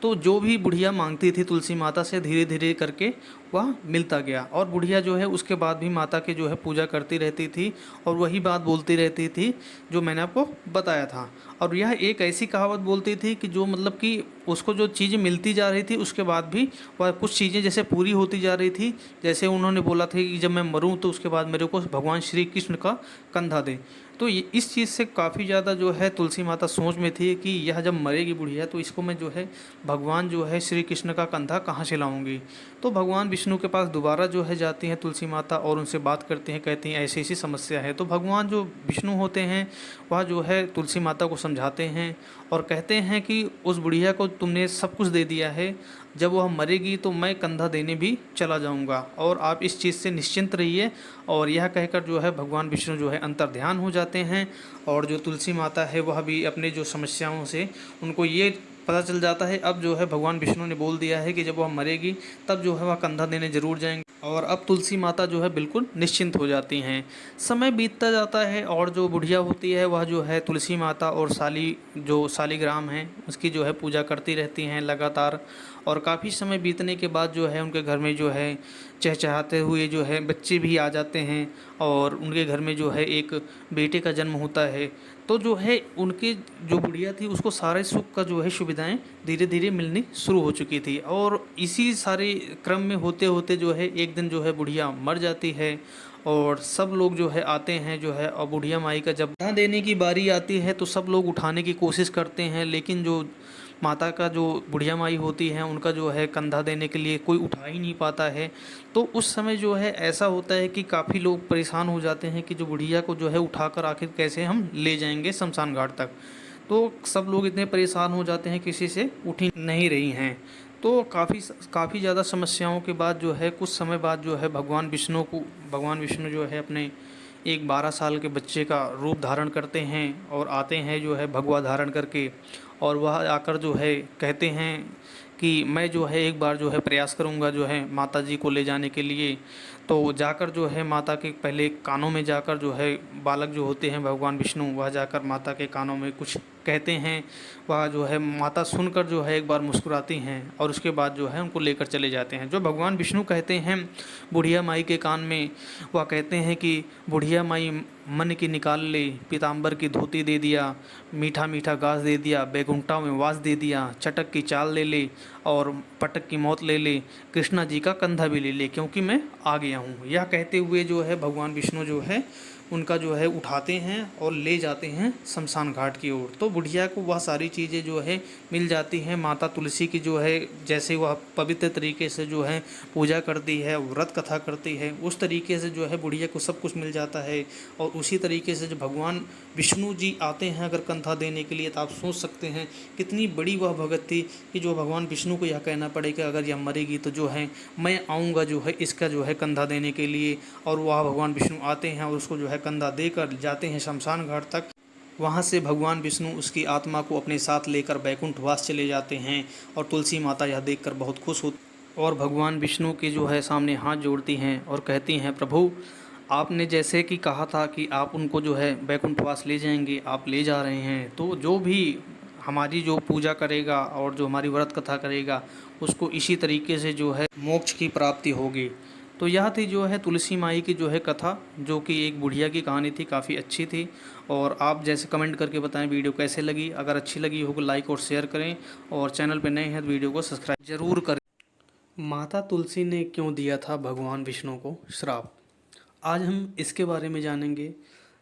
तो जो भी बुढ़िया मांगती थी तुलसी माता से धीरे धीरे करके वह मिलता गया, और बुढ़िया जो है उसके बाद भी माता की जो है पूजा करती रहती थी, और वही बात बोलती रहती थी जो मैंने आपको बताया था। और यह एक ऐसी कहावत बोलती थी कि जो मतलब कि उसको जो चीज़ें मिलती जा रही थी उसके बाद भी वह कुछ चीज़ें जैसे पूरी होती जा रही थी। जैसे उन्होंने बोला था कि जब मैं मरूं तो उसके बाद मेरे को भगवान श्री कृष्ण का कंधा दे। तो ये इस चीज़ से काफ़ी ज़्यादा जो है तुलसी माता सोच में थी कि यह जब मरेगी बुढ़िया तो इसको मैं जो है भगवान जो है श्री कृष्ण का कंधा कहाँ से लाऊंगी। तो भगवान विष्णु के पास दोबारा जो है जाती हैं तुलसी माता, और उनसे बात करती हैं, कहती हैं ऐसी ऐसी समस्या है। तो भगवान जो विष्णु होते हैं वह जो है तुलसी माता को समझाते हैं, और कहते हैं कि उस बुढ़िया को तुमने सब कुछ दे दिया है, जब वह मरेगी तो मैं कंधा देने भी चला जाऊंगा, और आप इस चीज़ से निश्चिंत रहिए। और यह कहकर जो है भगवान विष्णु जो है अंतर्ध्यान हो जाते हैं, और जो तुलसी माता है वह भी अपने जो समस्याओं से उनको ये पता चल जाता है, अब जो है भगवान विष्णु ने बोल दिया है कि जब वह मरेगी तब जो है वह कंधा देने ज़रूर जाएंगे, और अब तुलसी माता जो है बिल्कुल निश्चिंत हो जाती हैं। समय बीतता जाता है, और जो बुढ़िया होती है वह जो है तुलसी माता और शालिग्राम हैं उसकी जो है पूजा करती रहती हैं लगातार। और काफ़ी समय बीतने के बाद जो है उनके घर में जो है चहचहाते हुए जो है बच्चे भी आ जाते हैं, और उनके घर में जो है एक बेटे का जन्म होता है। तो जो है उनकी जो बुढ़िया थी उसको सारे सुख का जो है सुविधाएं धीरे धीरे मिलनी शुरू हो चुकी थी। और इसी सारे क्रम में होते होते जो है एक दिन जो है बुढ़िया मर जाती है, और सब लोग जो है आते हैं जो है, और बुढ़िया माई का जब कंधा देने की बारी आती है तो सब लोग उठाने की कोशिश करते हैं, लेकिन जो माता का जो बुढ़िया माई होती है उनका जो है कंधा देने के लिए कोई उठा ही नहीं पाता है। तो उस समय जो है ऐसा होता है कि काफ़ी लोग परेशान हो जाते हैं कि जो बुढ़िया को जो है उठाकर आखिर कैसे हम ले जाएंगे शमशान घाट तक। तो सब लोग इतने परेशान हो जाते हैं, किसी से उठ ही नहीं रही हैं। तो काफ़ी ज़्यादा समस्याओं के बाद जो है कुछ समय बाद जो है भगवान विष्णु जो है अपने एक 12 साल के बच्चे का रूप धारण करते हैं, और आते हैं जो है भगवा धारण करके, और वह आकर जो है कहते हैं कि मैं जो है एक बार जो है प्रयास करूंगा जो है माता जी को ले जाने के लिए। तो जाकर जो है माता के पहले कानों में जाकर जो है बालक जो होते हैं भगवान विष्णु, वह जाकर माता के कानों में कुछ कहते हैं। वह जो है माता सुनकर जो है एक बार मुस्कुराती हैं और उसके बाद जो है उनको लेकर चले जाते हैं। जो भगवान विष्णु कहते हैं बुढ़िया माई के कान में, वह कहते हैं कि बुढ़िया माई मन की निकाल ले, पीताम्बर की धोती दे दिया, मीठा मीठा घास दे दिया, बैकुंठा में वास दे दिया, चटक की चाल ले ले और पटक की मौत ले ले, कृष्णा जी का कंधा भी ले ले क्योंकि मैं आ गया हूँ। यह कहते हुए जो है भगवान विष्णु जो है उनका जो है उठाते हैं और ले जाते हैं शमशान घाट की ओर। तो बुढ़िया को वह सारी चीज़ें जो है मिल जाती हैं। माता तुलसी की जो है जैसे वह पवित्र तरीके से जो है पूजा करती है, व्रत कथा करती है, उस तरीके से जो है बुढ़िया को सब कुछ मिल जाता है। और उसी तरीके से जब भगवान विष्णु जी आते हैं अगर कंधा देने के लिए, तो आप सोच सकते हैं कितनी बड़ी वह भगत थी कि जो भगवान विष्णु को यह कहना पड़े कि अगर यह मरेगी तो जो है मैं आऊँगा जो है इसका जो है कंधा देने के लिए। और वह भगवान विष्णु आते हैं और उसको जो है कंधा देकर जाते हैं शमशान घाट तक। वहाँ से भगवान विष्णु उसकी आत्मा को अपने साथ लेकर बैकुंठवास चले जाते हैं। और तुलसी माता यह देखकर बहुत खुश होती और भगवान विष्णु के जो है सामने हाथ जोड़ती हैं और कहती हैं, प्रभु आपने जैसे कि कहा था कि आप उनको जो है बैकुंठवास ले जाएंगे, आप ले जा रहे हैं। तो जो भी हमारी जो पूजा करेगा और जो हमारी व्रत कथा करेगा उसको इसी तरीके से जो है मोक्ष की प्राप्ति होगी। तो यह थी जो है तुलसी माई की जो है कथा, जो कि एक बुढ़िया की कहानी थी, काफ़ी अच्छी थी। और आप जैसे कमेंट करके बताएं वीडियो कैसे लगी। अगर अच्छी लगी हो तो लाइक और शेयर करें और चैनल पर नए हैं तो वीडियो को सब्सक्राइब जरूर करें। माता तुलसी ने क्यों दिया था भगवान विष्णु को श्राप, आज हम इसके बारे में जानेंगे।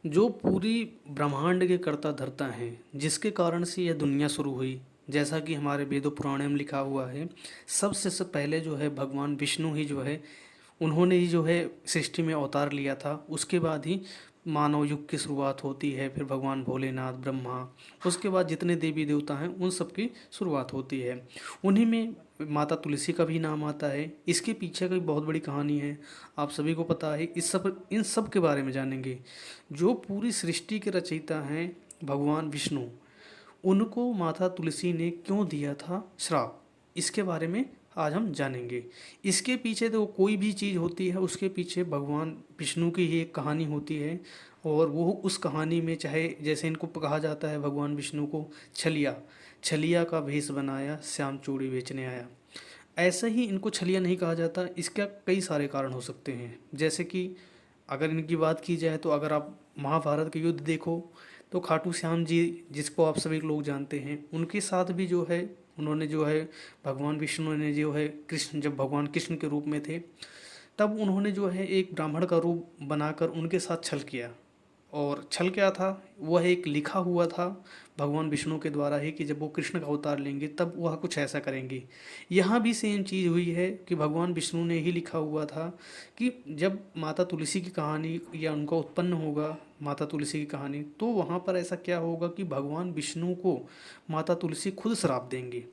जो पूरी ब्रह्मांड के कर्ता धर्ता हैं, जिसके कारण से यह दुनिया शुरू हुई, जैसा कि हमारे वेदों पुराणों में लिखा हुआ है, सबसे पहले जो है भगवान विष्णु ही जो है उन्होंने ही जो है सृष्टि में अवतार लिया था। उसके बाद ही मानव युग की शुरुआत होती है। फिर भगवान भोलेनाथ, ब्रह्मा, उसके बाद जितने देवी देवता हैं उन सब की शुरुआत होती है। उन्हीं में माता तुलसी का भी नाम आता है। इसके पीछे की बहुत बड़ी कहानी है, आप सभी को पता है। इन सब के बारे में जानेंगे। जो पूरी सृष्टि के रचयिता हैं भगवान विष्णु, उनको माता तुलसी ने क्यों दिया था श्राप, इसके बारे में आज हम जानेंगे। इसके पीछे तो कोई भी चीज़ होती है उसके पीछे भगवान विष्णु की ही एक कहानी होती है। और वो उस कहानी में चाहे जैसे इनको कहा जाता है भगवान विष्णु को छलिया, छलिया का भेष बनाया श्याम चूड़ी बेचने आया। ऐसा ही इनको छलिया नहीं कहा जाता, इसका कई सारे कारण हो सकते हैं। जैसे कि अगर इनकी बात की जाए तो अगर आप महाभारत के युद्ध देखो तो खाटू श्याम जी, जिसको आप सभी लोग जानते हैं, उनके साथ भी जो है उन्होंने जो है भगवान विष्णु ने जो है कृष्ण, जब भगवान कृष्ण के रूप में थे तब उन्होंने जो है एक ब्राह्मण का रूप बनाकर उनके साथ छल किया। और छल क्या था, वह एक लिखा हुआ था भगवान विष्णु के द्वारा ही कि जब वो कृष्ण का अवतार लेंगे तब वह कुछ ऐसा करेंगे। यहाँ भी सेम चीज़ हुई है कि भगवान विष्णु ने ही लिखा हुआ था कि जब माता तुलसी की कहानी या उनका उत्पन्न होगा माता तुलसी की कहानी, तो वहाँ पर ऐसा क्या होगा कि भगवान विष्णु को माता तुलसी खुद श्राप देंगे।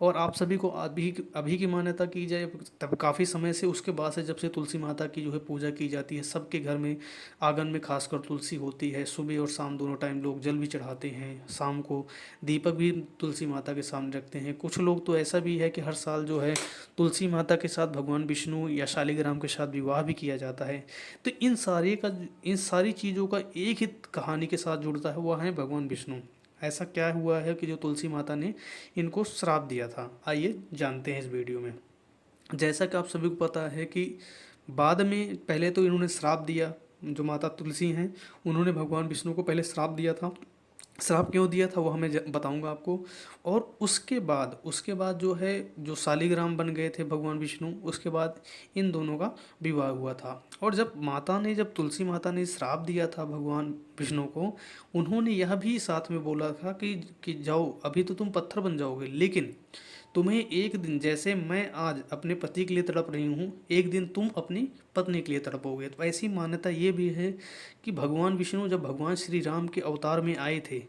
और आप सभी को अभी अभी की मान्यता की जाए तब काफ़ी समय से, उसके बाद से जब से तुलसी माता की जो है पूजा की जाती है, सबके घर में आंगन में खासकर तुलसी होती है। सुबह और शाम दोनों टाइम लोग जल भी चढ़ाते हैं, शाम को दीपक भी तुलसी माता के सामने रखते हैं। कुछ लोग तो ऐसा भी है कि हर साल जो है तुलसी माता के साथ भगवान विष्णु या शालिग्राम के साथ विवाह भी किया जाता है। तो इन सारी चीज़ों का एक ही कहानी के साथ जुड़ता है, वह है भगवान विष्णु। ऐसा क्या हुआ है कि जो तुलसी माता ने इनको श्राप दिया था, आइए जानते हैं इस वीडियो में। जैसा कि आप सभी को पता है कि बाद में पहले तो इन्होंने श्राप दिया, जो माता तुलसी हैं उन्होंने भगवान विष्णु को पहले श्राप दिया था। श्राप क्यों दिया था वो मैं बताऊंगा आपको। और उसके बाद जो है जो शालिग्राम बन गए थे भगवान विष्णु, उसके बाद इन दोनों का विवाह हुआ था। और जब तुलसी माता ने श्राप दिया था भगवान विष्णु को, उन्होंने यह भी साथ में बोला था कि जाओ, अभी तो तुम पत्थर बन जाओगे, लेकिन तुम्हें एक दिन, जैसे मैं आज अपने पति के लिए तड़प रही हूँ, एक दिन तुम अपनी पत्नी के लिए तड़पोगे। तो ऐसी मान्यता ये भी है कि भगवान विष्णु जब भगवान श्री राम के अवतार में आए थे,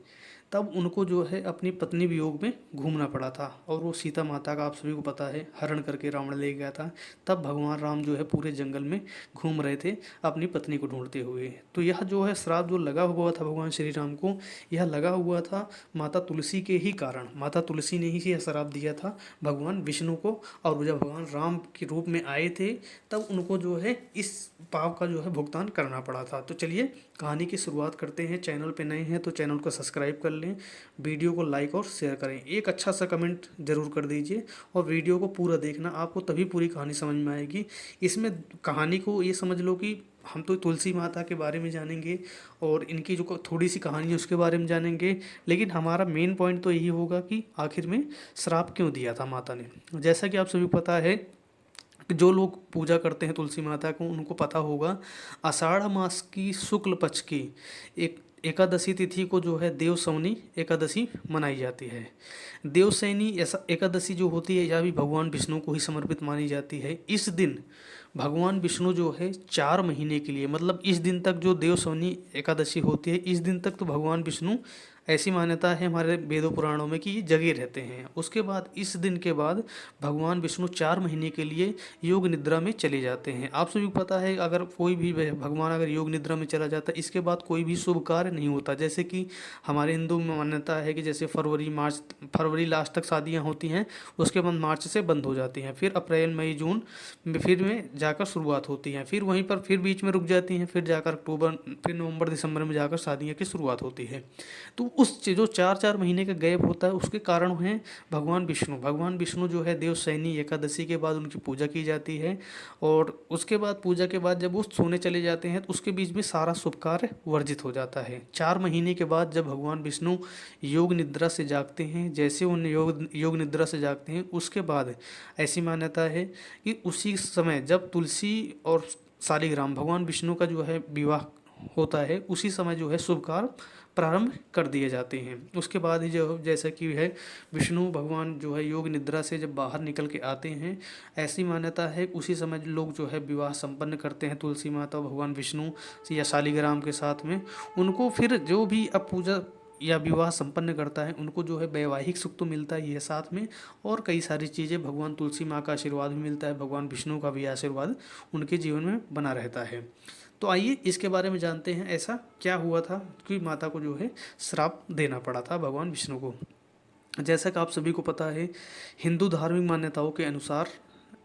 तब उनको जो है अपनी पत्नी वियोग में घूमना पड़ा था। और वो सीता माता का आप सभी को पता है हरण करके रावण ले गया था। तब भगवान राम जो है पूरे जंगल में घूम रहे थे अपनी पत्नी को ढूंढते हुए। तो यह जो है श्राप जो लगा हुआ था भगवान श्री राम को, यह लगा हुआ था माता तुलसी के ही कारण। माता तुलसी ने ही यह श्राप दिया था भगवान विष्णु को। और वो जब भगवान राम के रूप में आए थे तब उनको जो है इस पाप का जो है भुगतान करना पड़ा था। तो चलिए कहानी की शुरुआत करते हैं। चैनल पे नए हैं तो चैनल को सब्सक्राइब कर लें, वीडियो को लाइक और शेयर करें, एक अच्छा सा कमेंट जरूर कर दीजिए और वीडियो को पूरा देखना, आपको तभी पूरी कहानी समझ में आएगी। इसमें कहानी को ये समझ लो कि हम तो तुलसी माता के बारे में जानेंगे और इनकी जो थोड़ी सी कहानी है उसके बारे में जानेंगे, लेकिन हमारा मेन पॉइंट तो यही होगा कि आखिर में श्राप क्यों दिया था माता ने। जैसा कि आप सभी को पता है, जो लोग पूजा करते हैं तुलसी माता को उनको पता होगा, आषाढ़ मास की शुक्ल पक्ष की एक एकादशी तिथि को जो है देवसवनी एकादशी मनाई जाती है। देवसैनी एकादशी जो होती है यह भी भगवान विष्णु को ही समर्पित मानी जाती है। इस दिन भगवान विष्णु जो है 4 महीने के लिए, मतलब इस दिन तक जो देवसवनी एकादशी होती है इस दिन तक तो भगवान विष्णु, ऐसी मान्यता है हमारे वेदों पुराणों में कि ये जगे रहते हैं। उसके बाद इस दिन के बाद भगवान विष्णु 4 महीने के लिए योग निद्रा में चले जाते हैं। आप सभी को पता है अगर कोई भी भगवान अगर योग निद्रा में चला जाता है इसके बाद कोई भी शुभ कार्य नहीं होता। जैसे कि हमारे हिंदू में मान्यता है कि जैसे फरवरी लास्ट तक शादियाँ होती हैं, उसके बाद मार्च से बंद हो जाती हैं, फिर अप्रैल मई जून में फिर में जाकर शुरुआत होती हैं, फिर वहीं पर फिर बीच में रुक जाती हैं, फिर जाकर अक्टूबर फिर नवंबर दिसंबर में जाकर शादियों की शुरुआत होती है। तो उस जो 4-4 महीने का गैप होता है उसके कारण हैं भगवान विष्णु जो है देवसैनी एकादशी के बाद उनकी पूजा की जाती है। और उसके बाद पूजा के बाद जब वो सोने चले जाते हैं तो उसके बीच में सारा शुभ कार्य वर्जित हो जाता है। 4 महीने के बाद जब भगवान विष्णु योग निद्रा से जागते हैं, जैसे उन योग निद्रा से जागते हैं उसके बाद ऐसी मान्यता है कि उसी समय जब तुलसी और शालिग्राम भगवान विष्णु का जो है विवाह होता है, उसी समय जो है शुभ कार्य प्रारंभ कर दिए जाते हैं। उसके बाद ही जो जैसा कि है विष्णु भगवान जो है योग निद्रा से जब बाहर निकल के आते हैं, ऐसी मान्यता है उसी समय लोग जो है विवाह संपन्न करते हैं तुलसी माता भगवान विष्णु या शालिग्राम के साथ में। उनको फिर जो भी अब पूजा या विवाह संपन्न करता है उनको जो है वैवाहिक सुख तो मिलता ही है साथ में, और कई सारी चीज़ें भगवान तुलसी माँ का आशीर्वाद भी मिलता है, भगवान विष्णु का भी आशीर्वाद उनके जीवन में बना रहता है। तो आइए इसके बारे में जानते हैं ऐसा क्या हुआ था कि माता को जो है श्राप देना पड़ा था भगवान विष्णु को। जैसा कि आप सभी को पता है हिंदू धार्मिक मान्यताओं के अनुसार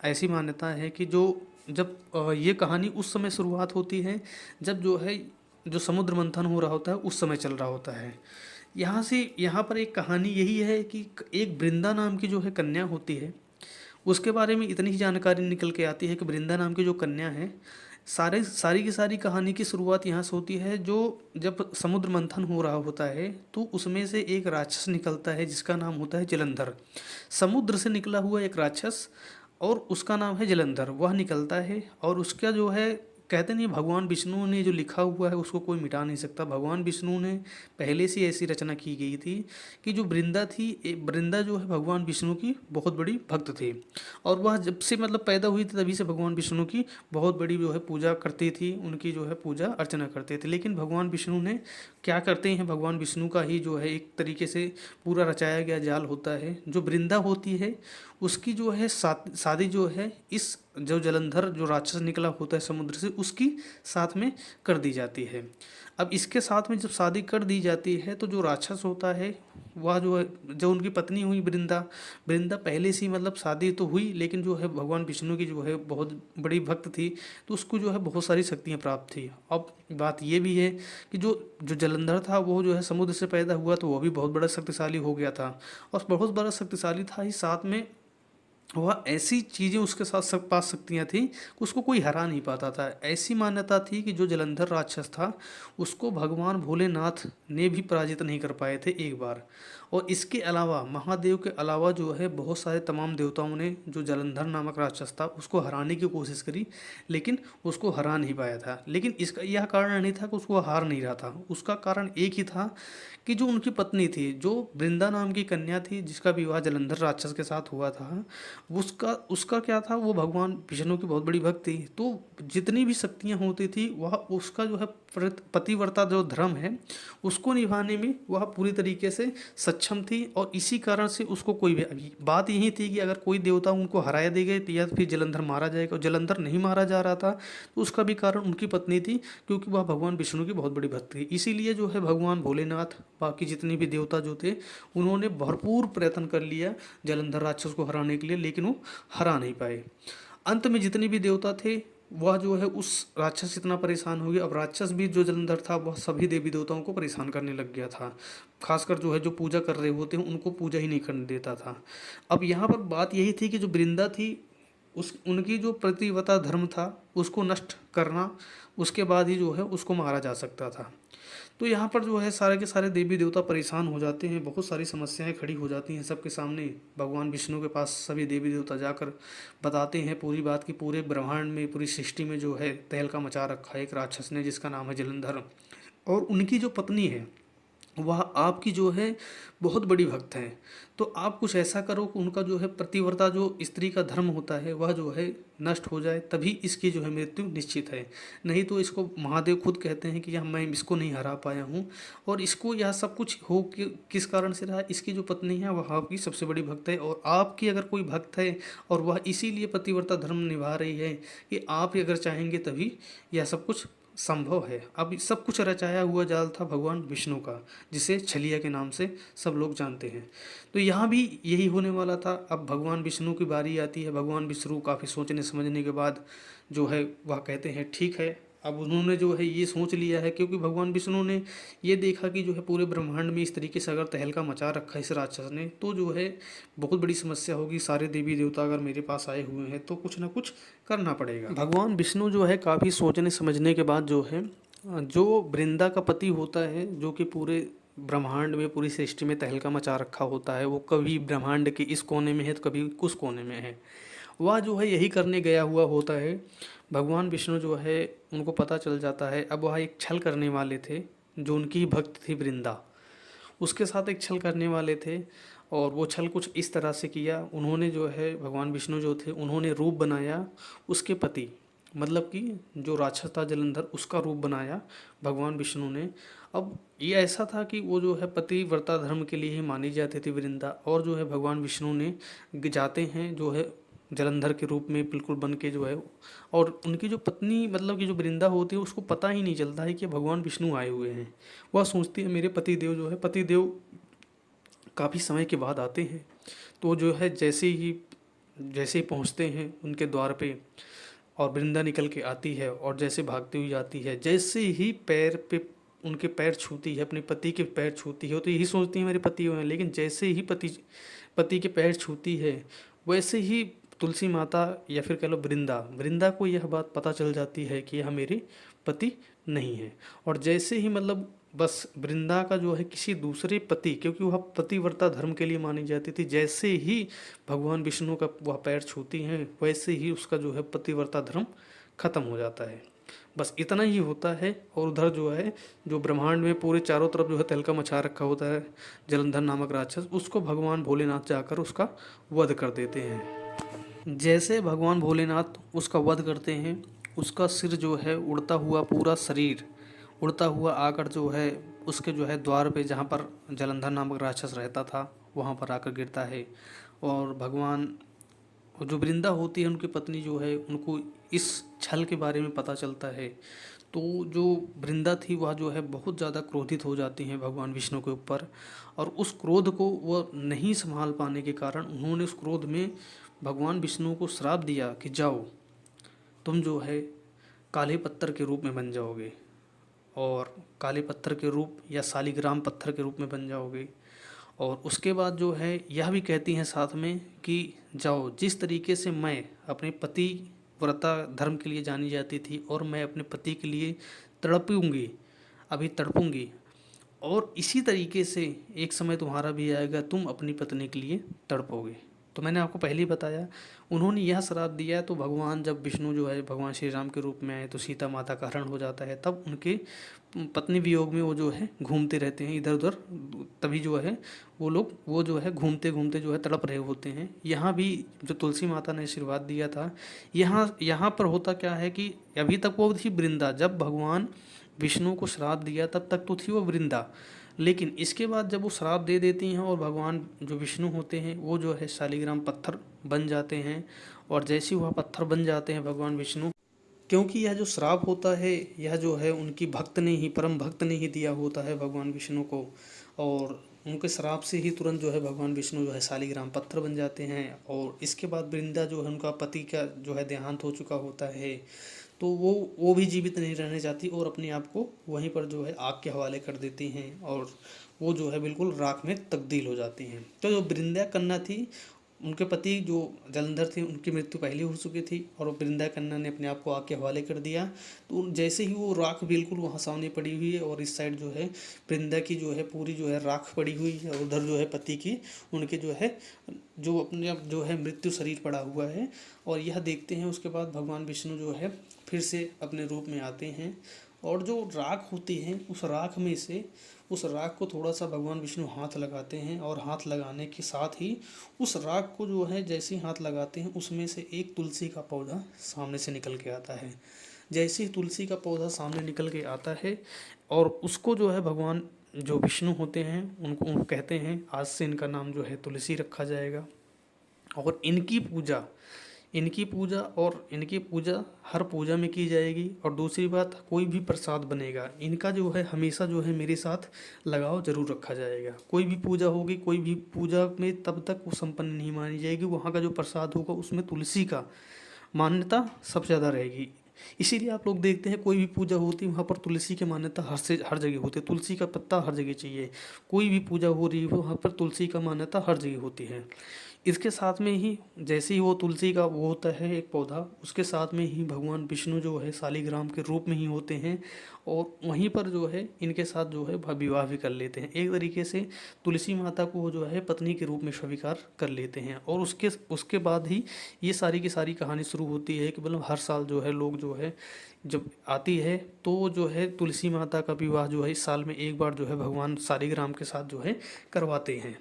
ऐसी मान्यता है कि जब ये कहानी उस समय शुरुआत होती है जब जो समुद्र मंथन हो रहा होता है उस समय चल रहा होता है। यहाँ पर एक कहानी यही है कि एक वृंदा नाम की जो है कन्या होती है, उसके बारे में इतनी ही जानकारी निकल के आती है कि वृंदा नाम की जो कन्या है, सारी की सारी कहानी की शुरुआत यहाँ से होती है। जब समुद्र मंथन हो रहा होता है तो उसमें से एक राक्षस निकलता है जिसका नाम होता है जलंधर। समुद्र से निकला हुआ एक राक्षस और उसका नाम है जलंधर, वह निकलता है और उसका जो है कहते नहीं भगवान विष्णु ने जो लिखा हुआ है उसको कोई मिटा नहीं सकता। भगवान विष्णु ने पहले से ऐसी रचना की गई थी कि जो वृंदा जो है भगवान विष्णु की बहुत बड़ी भक्त थी और वह जब से मतलब पैदा हुई थी तभी से भगवान विष्णु की बहुत बड़ी जो है पूजा करती थी, उनकी जो है पूजा अर्चना करते थे। लेकिन भगवान विष्णु ने क्या करते हैं, भगवान विष्णु का ही जो है एक तरीके से पूरा रचाया गया जाल होता है। जो वृंदा होती है उसकी जो है शादी जो है इस जो जलंधर जो राक्षस निकला होता है समुद्र से उसकी साथ में कर दी जाती है। अब इसके साथ में जब शादी कर दी जाती है तो जो राक्षस होता है वह जो है जो उनकी पत्नी हुई वृंदा पहले से ही मतलब शादी तो हुई लेकिन जो है भगवान विष्णु की जो है बहुत बड़ी भक्त थी तो उसको जो है बहुत सारी शक्तियाँ प्राप्त थी। अब बात ये भी है कि जो जलंधर था वो जो है समुद्र से पैदा हुआ तो वो भी बहुत बड़ा शक्तिशाली हो गया था और बहुत बड़ा शक्तिशाली था ही, साथ में वह ऐसी चीज़ें उसके साथ पास शक्तियाँ थी उसको कोई हरा नहीं पाता था। ऐसी मान्यता थी कि जो जलंधर राक्षस था उसको भगवान भोलेनाथ ने भी पराजित नहीं कर पाए थे एक बार। और इसके अलावा महादेव के अलावा जो है बहुत सारे तमाम देवताओं ने जो जलंधर नामक राक्षस था उसको हराने की कोशिश करी लेकिन उसको हरा नहीं पाया था। लेकिन इसका यह कारण नहीं था कि उसको हार नहीं रहा था, उसका कारण एक ही था कि जो उनकी पत्नी थी, जो वृंदा नाम की कन्या थी जिसका विवाह जलंधर राक्षस के साथ हुआ था, उसका क्या था, वो भगवान विष्णु की बहुत बड़ी भक्त थी। तो जितनी भी शक्तियाँ होती थी वह उसका जो है पतिव्रता जो धर्म है उसको निभाने में वह पूरी तरीके से सक्षम थी, और इसी कारण से उसको कोई भी, अभी बात यही थी कि अगर कोई देवता उनको हराया दे गए या फिर जलंधर मारा जाएगा, और जलंधर नहीं मारा जा रहा था तो उसका भी कारण उनकी पत्नी थी, क्योंकि वह भगवान विष्णु की बहुत बड़ी भक्त थी। इसीलिए जो है भगवान भोलेनाथ, बाकी जितने भी देवता जो थे, उन्होंने भरपूर प्रयत्न कर लिया जलंधर राक्षस को हराने के लिए, लेकिन वो हरा नहीं पाए। अंत में जितने भी देवता थे वह जो है उस राक्षस से इतना परेशान हो गया, अब राक्षस भी जो जलंधर था वह सभी देवी देवताओं को परेशान करने लग गया था, खासकर जो है जो पूजा कर रहे होते हैं उनको पूजा ही नहीं करने देता था। अब यहाँ पर बात यही थी कि जो वृंदा थी उस उनकी जो प्रतिवता धर्म था उसको नष्ट करना, उसके बाद ही जो है उसको मारा जा सकता था। तो यहाँ पर जो है सारे के सारे देवी देवता परेशान हो जाते हैं, बहुत सारी समस्याएं खड़ी हो जाती हैं सबके सामने। भगवान विष्णु के पास सभी देवी देवता जाकर बताते हैं पूरी बात की पूरे ब्रह्मांड में, पूरी सृष्टि में जो है तहलका मचा रखा है एक राक्षस ने जिसका नाम है जलंधर, और उनकी जो पत्नी है वह आपकी जो है बहुत बड़ी भक्त है। तो आप कुछ ऐसा करो कि उनका जो है प्रतिव्रता जो स्त्री का धर्म होता है वह जो है नष्ट हो जाए, तभी इसकी जो है मृत्यु निश्चित है। नहीं तो इसको महादेव खुद कहते हैं कि यह मैं इसको नहीं हरा पाया हूँ, और इसको यह सब कुछ हो किस कारण से रहा, इसकी जो पत्नी है वह आपकी सबसे बड़ी भक्त है, और आपकी अगर कोई भक्त है और वह इसीलिए प्रतिव्रता धर्म निभा रही है कि आप अगर चाहेंगे तभी यह सब कुछ संभव है। अब सब कुछ रचाया हुआ जाल था भगवान विष्णु का, जिसे छलिया के नाम से सब लोग जानते हैं। तो यहाँ भी यही होने वाला था। अब भगवान विष्णु की बारी आती है। भगवान विष्णु काफ़ी सोचने समझने के बाद जो है वह कहते हैं ठीक है। अब उन्होंने जो है ये सोच लिया है, क्योंकि भगवान विष्णु ने ये देखा कि जो है पूरे ब्रह्मांड में इस तरीके से अगर तहलका मचा रखा है इस राक्षस ने, तो जो है बहुत बड़ी समस्या होगी। सारे देवी देवता अगर मेरे पास आए हुए हैं तो कुछ ना कुछ करना पड़ेगा। भगवान विष्णु जो है काफ़ी सोचने समझने के बाद जो है जो वृंदा का पति होता है, जो कि पूरे ब्रह्मांड में पूरी सृष्टि में तहलका मचा रखा होता है, वो कभी ब्रह्मांड के इस कोने में है तो कभी उस कोने में है, वह जो है यही करने गया हुआ होता है। भगवान विष्णु जो है उनको पता चल जाता है। अब वह एक छल करने वाले थे, जो उनकी भक्त थी वृंदा, उसके साथ एक छल करने वाले थे, और वो छल कुछ इस तरह से किया। उन्होंने जो है भगवान विष्णु जो थे उन्होंने रूप बनाया उसके पति, मतलब कि जो राक्षस था जलंधर, उसका रूप बनाया भगवान विष्णु ने। अब ये ऐसा था कि वो जो है पतिव्रता धर्म के लिए ही मानी जाती थी वृंदा, और जो है भगवान विष्णु ने जाते हैं जो है जलंधर के रूप में बिल्कुल बन के जो है, और उनकी जो पत्नी मतलब कि जो वृंदा होती है उसको पता ही नहीं चलता है कि भगवान विष्णु आए हुए हैं। वह सोचती है मेरे पति देव जो है, पति देव काफ़ी समय के बाद आते हैं। तो जो है जैसे ही पहुंचते हैं उनके द्वार पे, और वृंदा निकल के आती है और जैसे भागती हुई आती है, जैसे ही पैर पे उनके पैर छूती है, अपने पति के पैर छूती है, तो यही सोचती है मेरे पति हुए हैं। लेकिन जैसे ही पति के पैर छूती है, वैसे ही तुलसी माता या फिर कह लो वृंदा को यह बात पता चल जाती है कि यह मेरे पति नहीं है। और जैसे ही मतलब बस वृंदा का जो है किसी दूसरे पति, क्योंकि वह पतिव्रता धर्म के लिए मानी जाती थी, जैसे ही भगवान विष्णु का वह पैर छूती हैं वैसे ही उसका जो है पतिव्रता धर्म खत्म हो जाता है। बस इतना ही होता है। और उधर जो है जो ब्रह्मांड में पूरे चारों तरफ जो है तहलका मचा रखा होता है जलंधर नामक राक्षस, उसको भगवान भोलेनाथ जाकर उसका वध कर देते हैं। जैसे भगवान भोलेनाथ उसका वध करते हैं, उसका सिर जो है उड़ता हुआ, पूरा शरीर उड़ता हुआ आकर जो है उसके जो है द्वार पे, जहाँ पर जलंधर नामक राक्षस रहता था, वहाँ पर आकर गिरता है। और भगवान जो वृंदा होती है उनकी पत्नी जो है, उनको इस छल के बारे में पता चलता है। तो जो वृंदा थी वह जो है बहुत ज़्यादा क्रोधित हो जाती हैं भगवान विष्णु के ऊपर, और उस क्रोध को वह नहीं संभाल पाने के कारण उन्होंने उस क्रोध में भगवान विष्णु को श्राप दिया कि जाओ तुम जो है काले पत्थर के रूप में बन जाओगे, और काले पत्थर के रूप या शालिग्राम पत्थर के रूप में बन जाओगे। और उसके बाद जो है यह भी कहती हैं साथ में कि जाओ, जिस तरीके से मैं अपने पति व्रता धर्म के लिए जानी जाती थी और मैं अपने पति के लिए तड़पूंगी, अभी तड़पूंगी, और इसी तरीके से एक समय तुम्हारा भी आएगा, तुम अपनी पत्नी के लिए तड़पोगे। तो मैंने आपको पहले ही बताया उन्होंने यह श्राप दिया है। तो भगवान जब विष्णु जो है भगवान श्री राम के रूप में आए तो सीता माता का हरण हो जाता है, तब उनके पत्नी वियोग में वो जो है घूमते रहते हैं इधर उधर, तभी जो है वो जो है घूमते घूमते जो है तड़प रहे होते हैं। यहाँ भी जो तुलसी माता ने आशीर्वाद दिया था, यहाँ पर होता क्या है कि अभी तक वो थी वृंदा, जब भगवान विष्णु को श्राप दिया तब तक तो थी वो वृंदा, लेकिन इसके बाद जब वो श्राप दे देती हैं और भगवान जो विष्णु होते हैं वो जो है शालिग्राम पत्थर बन जाते हैं। और जैसे ही वह पत्थर बन जाते हैं भगवान विष्णु, क्योंकि यह जो श्राप होता है यह जो है उनकी भक्त ने ही, परम भक्त ने ही दिया होता है भगवान विष्णु को, और उनके श्राप से ही तुरंत जो है भगवान विष्णु जो है शालिग्राम पत्थर बन जाते हैं। और इसके बाद वृंदा जो है उनका पति का जो है देहांत हो चुका होता है, तो वो भी जीवित नहीं रहना चाहती और अपने आप को वहीं पर जो है आग के हवाले कर देती हैं और वो जो है बिल्कुल राख में तब्दील हो जाती हैं। तो जो वृंदा कन्या थी, उनके पति जो जलंधर थे उनकी मृत्यु पहले हो चुकी थी और वृंदा कन्या ने अपने आप को आग के हवाले कर दिया। तो जैसे ही वो राख बिल्कुल वहाँ सामने पड़ी हुई है और इस साइड जो है वृंदा की जो है पूरी जो है राख पड़ी हुई है और उधर जो है पति की उनके जो है जो अपने आप जो है मृत्यु शरीर पड़ा हुआ है। और यह देखते हैं, उसके बाद भगवान विष्णु जो है फिर से अपने रूप में आते हैं और जो राख होती है उस राख में से उस राख को थोड़ा सा भगवान विष्णु हाथ लगाते हैं और हाथ लगाने के साथ ही उस राख को जो है जैसे ही हाथ लगाते हैं उसमें से एक तुलसी का पौधा सामने से निकल के आता है। जैसे ही तुलसी का पौधा सामने निकल के आता है और उसको जो है भगवान जो विष्णु होते हैं उनको कहते हैं आज से इनका नाम जो है तुलसी रखा जाएगा। और इनकी पूजा हर पूजा में की जाएगी। और दूसरी बात, कोई भी प्रसाद बनेगा इनका जो है हमेशा जो है मेरे साथ लगाव जरूर रखा जाएगा। कोई भी पूजा होगी, कोई भी पूजा में तब तक वो संपन्न नहीं मानी जाएगी, वहाँ का जो प्रसाद होगा उसमें तुलसी का मान्यता सबसे ज़्यादा रहेगी। इसीलिए आप लोग देखते हैं कोई भी पूजा होती है वहाँ पर तुलसी की मान्यता हर जगह होती है, तुलसी का पत्ता हर जगह चाहिए। कोई भी पूजा हो रही हो वहाँ पर तुलसी का मान्यता हर जगह होती है। इसके साथ में ही जैसे ही वो तुलसी का वो होता है एक पौधा, उसके साथ में ही भगवान विष्णु जो है शालिग्राम के रूप में ही होते हैं और वहीं पर जो है इनके साथ जो है विवाह भी कर लेते हैं। एक तरीके से तुलसी माता को जो है पत्नी के रूप में स्वीकार कर लेते हैं। और उसके बाद ही ये सारी की सारी कहानी शुरू होती है कि मतलब हर साल जो है लोग जो है जब आती है तो जो है तुलसी माता का विवाह जो है इस साल में एक बार जो है भगवान शालिग्राम के साथ जो है करवाते हैं।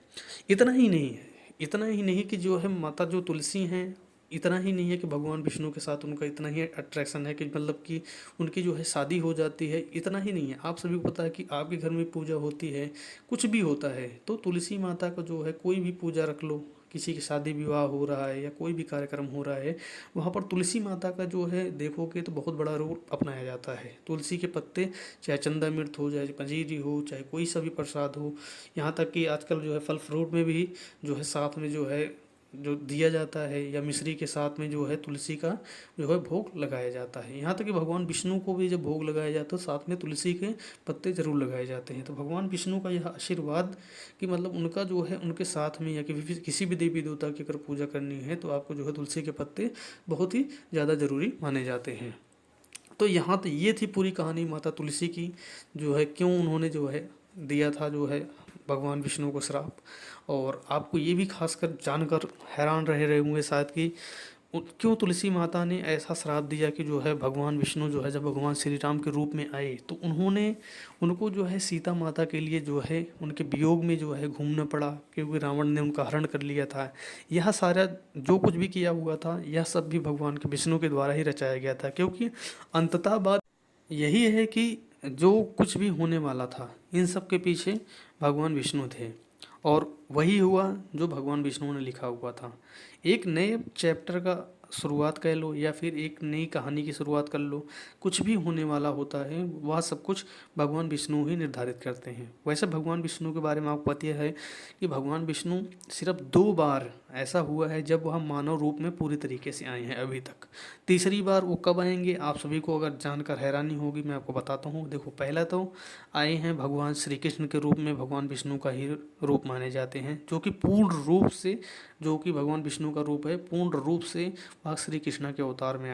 इतना ही नहीं कि जो है माता जो तुलसी हैं, इतना ही नहीं है कि भगवान विष्णु के साथ उनका इतना ही अट्रैक्शन है कि मतलब कि उनकी जो है शादी हो जाती है, इतना ही नहीं है। आप सभी को पता है कि आपके घर में पूजा होती है, कुछ भी होता है तो तुलसी माता का जो है कोई भी पूजा रख लो, किसी की शादी विवाह हो रहा है या कोई भी कार्यक्रम हो रहा है, वहाँ पर तुलसी माता का जो है देखोगे तो बहुत बड़ा रोल अपनाया जाता है। तुलसी के पत्ते, चाहे चंदा मृत हो, चाहे पंजीरी हो, चाहे कोई सा भी प्रसाद हो, यहाँ तक कि आजकल जो है फल फ्रूट में भी जो है साथ में जो है जो दिया जाता है या मिश्री के साथ में जो है तुलसी का जो है भोग लगाया जाता है। यहाँ तक कि भगवान विष्णु को भी जब भोग लगाया जाता है साथ में तुलसी के पत्ते जरूर लगाए जाते हैं। तो भगवान विष्णु का यह आशीर्वाद कि मतलब उनका जो है उनके साथ में या किसी भी देवी देवता की अगर पूजा करनी है तो आपको जो है तुलसी के पत्ते बहुत ही ज़्यादा ज़रूरी माने जाते हैं। तो यहाँ तो ये थी पूरी कहानी माता तुलसी की, जो है क्यों उन्होंने जो है दिया था जो है भगवान विष्णु को श्राप। और आपको ये भी खासकर जानकर हैरान रहे होंगे शायद कि क्यों तुलसी माता ने ऐसा श्राप दिया कि जो है भगवान विष्णु जो है जब भगवान श्री राम के रूप में आए तो उनको जो है सीता माता के लिए जो है उनके वियोग में जो है घूमना पड़ा, क्योंकि रावण ने उनका हरण कर लिया था। यह सारा जो कुछ भी किया हुआ था यह सब भी भगवान के विष्णु के द्वारा ही रचाया गया था, क्योंकि अंततः बात यही है कि जो कुछ भी होने वाला था इन सब के पीछे भगवान विष्णु थे और वही हुआ जो भगवान विष्णु ने लिखा हुआ था। एक नए चैप्टर का शुरुआत कर लो या फिर एक नई कहानी की शुरुआत कर लो, कुछ भी होने वाला होता है वह सब कुछ भगवान विष्णु ही निर्धारित करते हैं। वैसे भगवान विष्णु के बारे में आपको पता है कि भगवान विष्णु सिर्फ 2 बार ऐसा हुआ है जब वह मानव रूप में पूरी तरीके से आए हैं अभी तक। तीसरी बार वो कब आएंगे आप सभी को अगर जानकर हैरानी होगी, मैं आपको बताता हूँ। देखो, पहला तो आए हैं भगवान श्री कृष्ण के रूप में, भगवान विष्णु का ही रूप माने जाते हैं, जो कि पूर्ण रूप से जो कि भगवान विष्णु का रूप है पूर्ण रूप से वह श्री कृष्ण के अवतार में